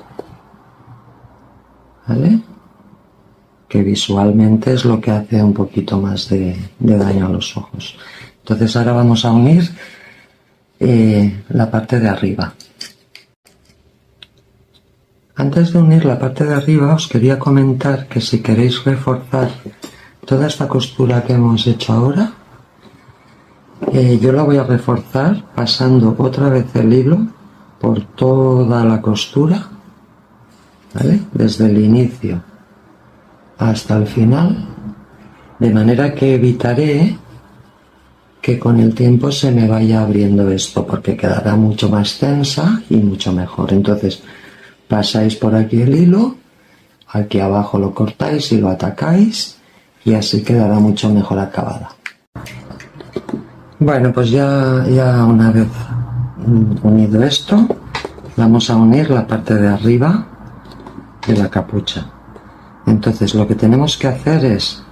¿vale? Que visualmente es lo que hace un poquito más de daño a los ojos. Entonces ahora vamos a unir la parte de arriba. Antes de unir la parte de arriba os quería comentar que si queréis reforzar toda esta costura que hemos hecho ahora, yo la voy a reforzar pasando otra vez el hilo por toda la costura, ¿vale? Desde el inicio hasta el final, de manera que evitaré que con el tiempo se me vaya abriendo esto, porque quedará mucho más tensa y mucho mejor. Entonces pasáis por aquí el hilo, aquí abajo lo cortáis y lo atacáis y así quedará mucho mejor acabada. Bueno, pues ya una vez unido esto, vamos a unir la parte de arriba de la capucha. Entonces lo que tenemos que hacer es,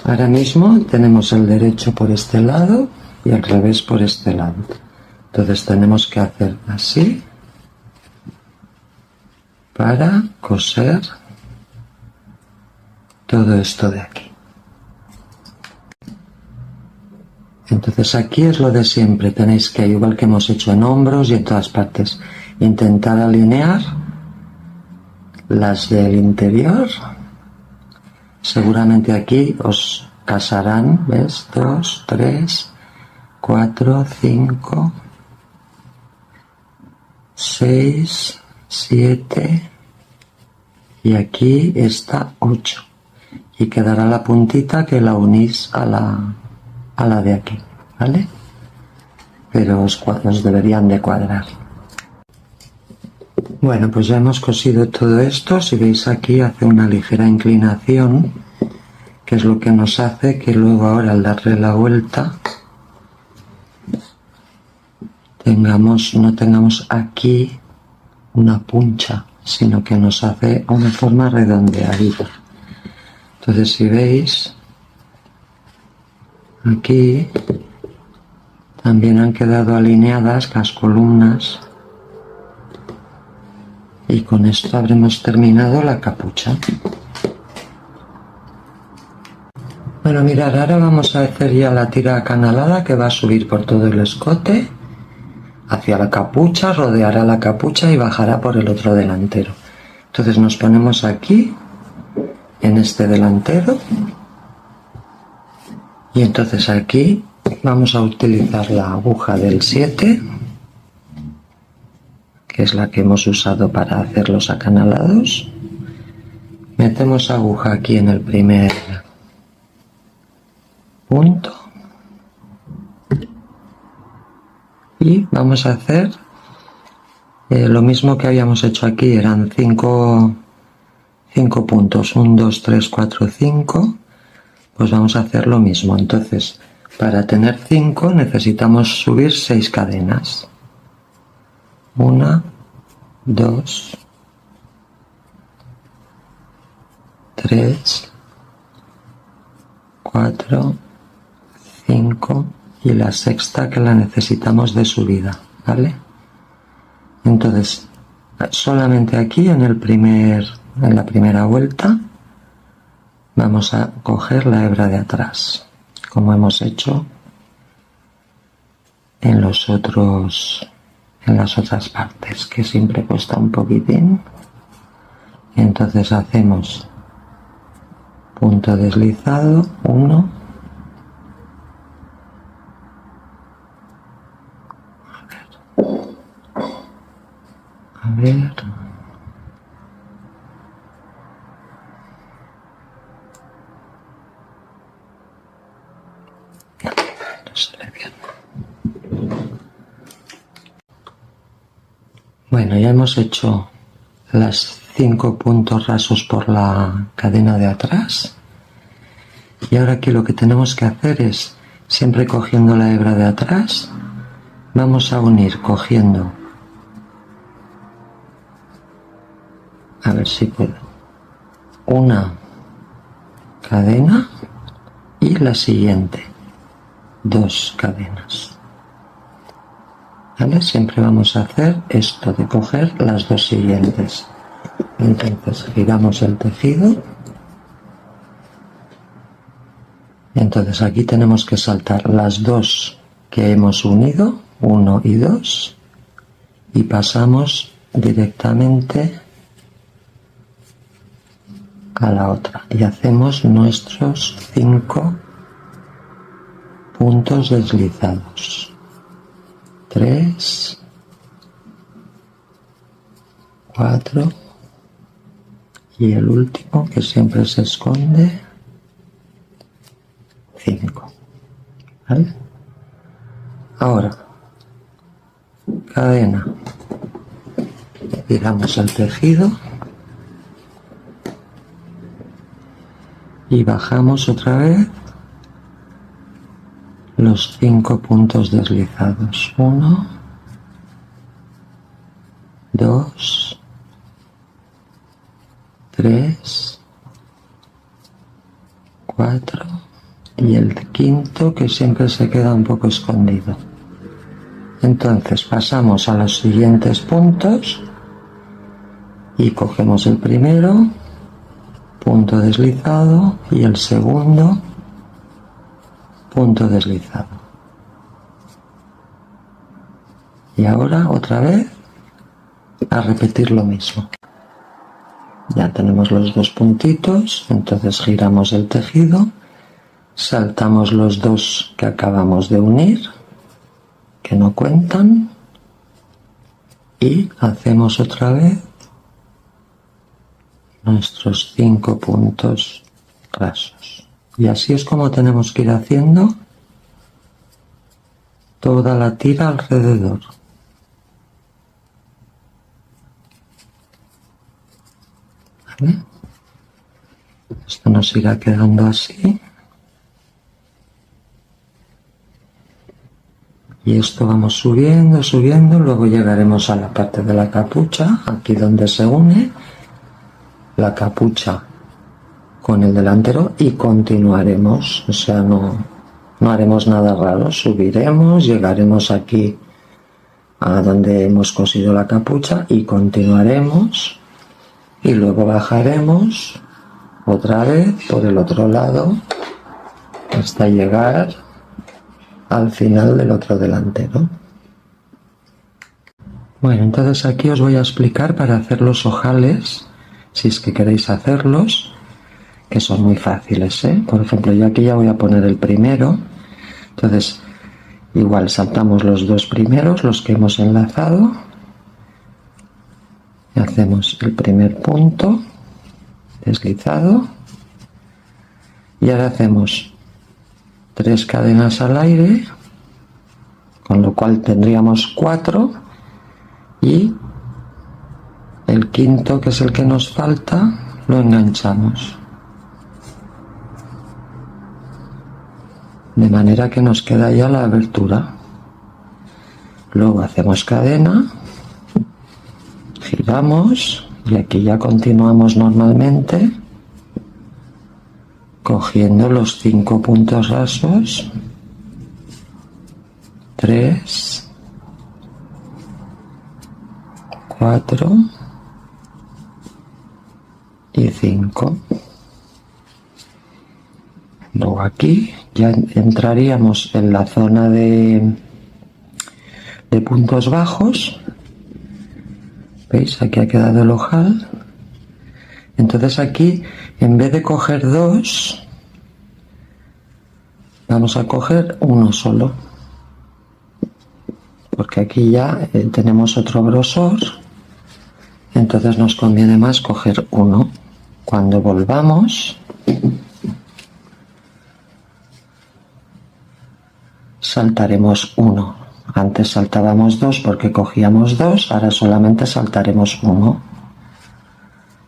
ahora mismo tenemos el derecho por este lado y al revés por este lado. Entonces tenemos que hacer así para coser todo esto de aquí. Entonces aquí es lo de siempre, tenéis que, igual que hemos hecho en hombros y en todas partes, intentar alinear las del interior. Seguramente aquí os casarán, ¿ves? 2, 3, 4, 5, 6, 7 y aquí está 8. Y quedará la puntita que la unís a la de aquí, ¿vale? Pero os deberían de cuadrar. Bueno, pues ya hemos cosido todo esto. Si veis aquí hace una ligera inclinación, que es lo que nos hace que luego ahora al darle la vuelta no tengamos aquí una puncha, sino que nos hace una forma redondeadita. Entonces si veis aquí también han quedado alineadas las columnas y con esto habremos terminado la capucha. Bueno, mirad, ahora vamos a hacer ya la tira acanalada que va a subir por todo el escote hacia la capucha, rodeará la capucha y bajará por el otro delantero. Entonces nos ponemos aquí en este delantero y entonces aquí vamos a utilizar la aguja del 7, que es la que hemos usado para hacer los acanalados. Metemos aguja aquí en el primer punto y vamos a hacer lo mismo que habíamos hecho aquí. Eran 5 puntos, 1, 2, 3, 4, 5. Pues vamos a hacer lo mismo. Entonces, para tener 5 necesitamos subir 6 cadenas. 1, 2, 3, 4, 5 y la sexta que la necesitamos de subida, ¿vale? Entonces, solamente aquí en la primera vuelta vamos a coger la hebra de atrás, como hemos hecho en las otras partes, que siempre cuesta un poquitín. Y entonces hacemos punto deslizado, 1, a ver, sale bien. Bueno, ya hemos hecho las 5 puntos rasos por la cadena de atrás. Y ahora aquí lo que tenemos que hacer es, siempre cogiendo la hebra de atrás, vamos a unir cogiendo, a ver si puedo, una cadena y la siguiente, 2 cadenas. ¿Vale? Siempre vamos a hacer esto de coger las 2 siguientes. Entonces giramos el tejido. Entonces aquí tenemos que saltar las 2 que hemos unido, 1 y 2, y pasamos directamente a la otra y hacemos nuestros 5 puntos deslizados. 3, 4 y el último, que siempre se esconde, 5. ¿Vale? Ahora, cadena, giramos el tejido y bajamos otra vez los 5 puntos deslizados. 1, 2, 3, 4 y el quinto, que siempre se queda un poco escondido. Entonces pasamos a los siguientes puntos y cogemos el primero, punto deslizado, y el segundo, punto deslizado. Y ahora otra vez a repetir lo mismo. Ya tenemos los 2 puntitos, entonces giramos el tejido, saltamos los 2 que acabamos de unir, que no cuentan, y hacemos otra vez nuestros 5 puntos rasos. Y así es como tenemos que ir haciendo toda la tira alrededor. ¿Vale? Esto nos irá quedando así. Y esto vamos subiendo, subiendo, luego llegaremos a la parte de la capucha, aquí donde se une la capucha con el delantero, y continuaremos, o sea, no haremos nada raro, subiremos, llegaremos aquí a donde hemos cosido la capucha y continuaremos, y luego bajaremos otra vez por el otro lado hasta llegar al final del otro delantero. Bueno, entonces aquí os voy a explicar para hacer los ojales, si es que queréis hacerlos, que son muy fáciles, ¿eh? Por ejemplo, yo aquí ya voy a poner el primero. Entonces, igual saltamos los 2 primeros, los que hemos enlazado, y hacemos el primer punto deslizado, y ahora hacemos 3 cadenas al aire, con lo cual tendríamos 4, y el quinto, que es el que nos falta, lo enganchamos, de manera que nos queda ya la abertura. Luego hacemos cadena, giramos, y aquí ya continuamos normalmente cogiendo los 5 puntos rasos, 3, 4 y 5. Luego aquí ya entraríamos en la zona de puntos bajos. ¿Veis? Aquí ha quedado el ojal. Entonces aquí, en vez de coger 2, vamos a coger uno solo, porque aquí ya tenemos otro grosor, entonces nos conviene más coger uno. Cuando volvamos, saltaremos 1. Antes saltábamos 2 porque cogíamos 2, ahora solamente saltaremos 1.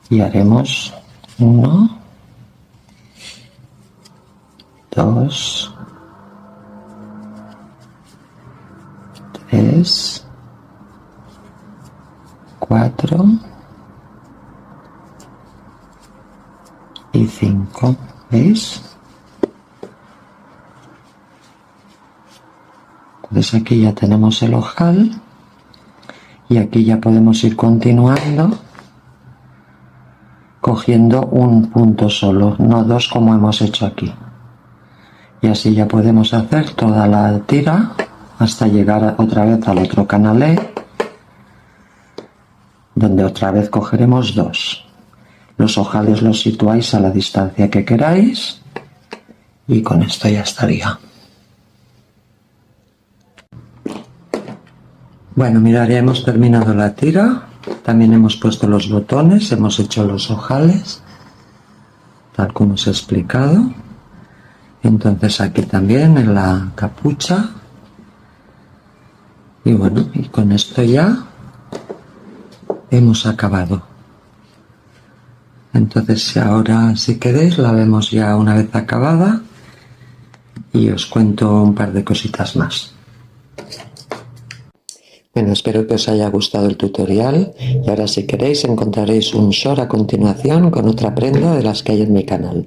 Y haremos 1, 2, 3, 4 y 5. ¿Veis? Entonces aquí ya tenemos el ojal y aquí ya podemos ir continuando cogiendo un punto solo, no dos como hemos hecho aquí. Y así ya podemos hacer toda la tira hasta llegar otra vez al otro canalé, donde otra vez cogeremos 2. Los ojales los situáis a la distancia que queráis y con esto ya estaría. Bueno, mirad, ya hemos terminado la tira, también hemos puesto los botones, hemos hecho los ojales, tal como os he explicado. Entonces aquí también en la capucha. Y bueno, y con esto ya hemos acabado. Entonces ahora, si queréis, la vemos ya una vez acabada y os cuento un par de cositas más. Bueno, espero que os haya gustado el tutorial y ahora si queréis encontraréis un short a continuación con otra prenda de las que hay en mi canal.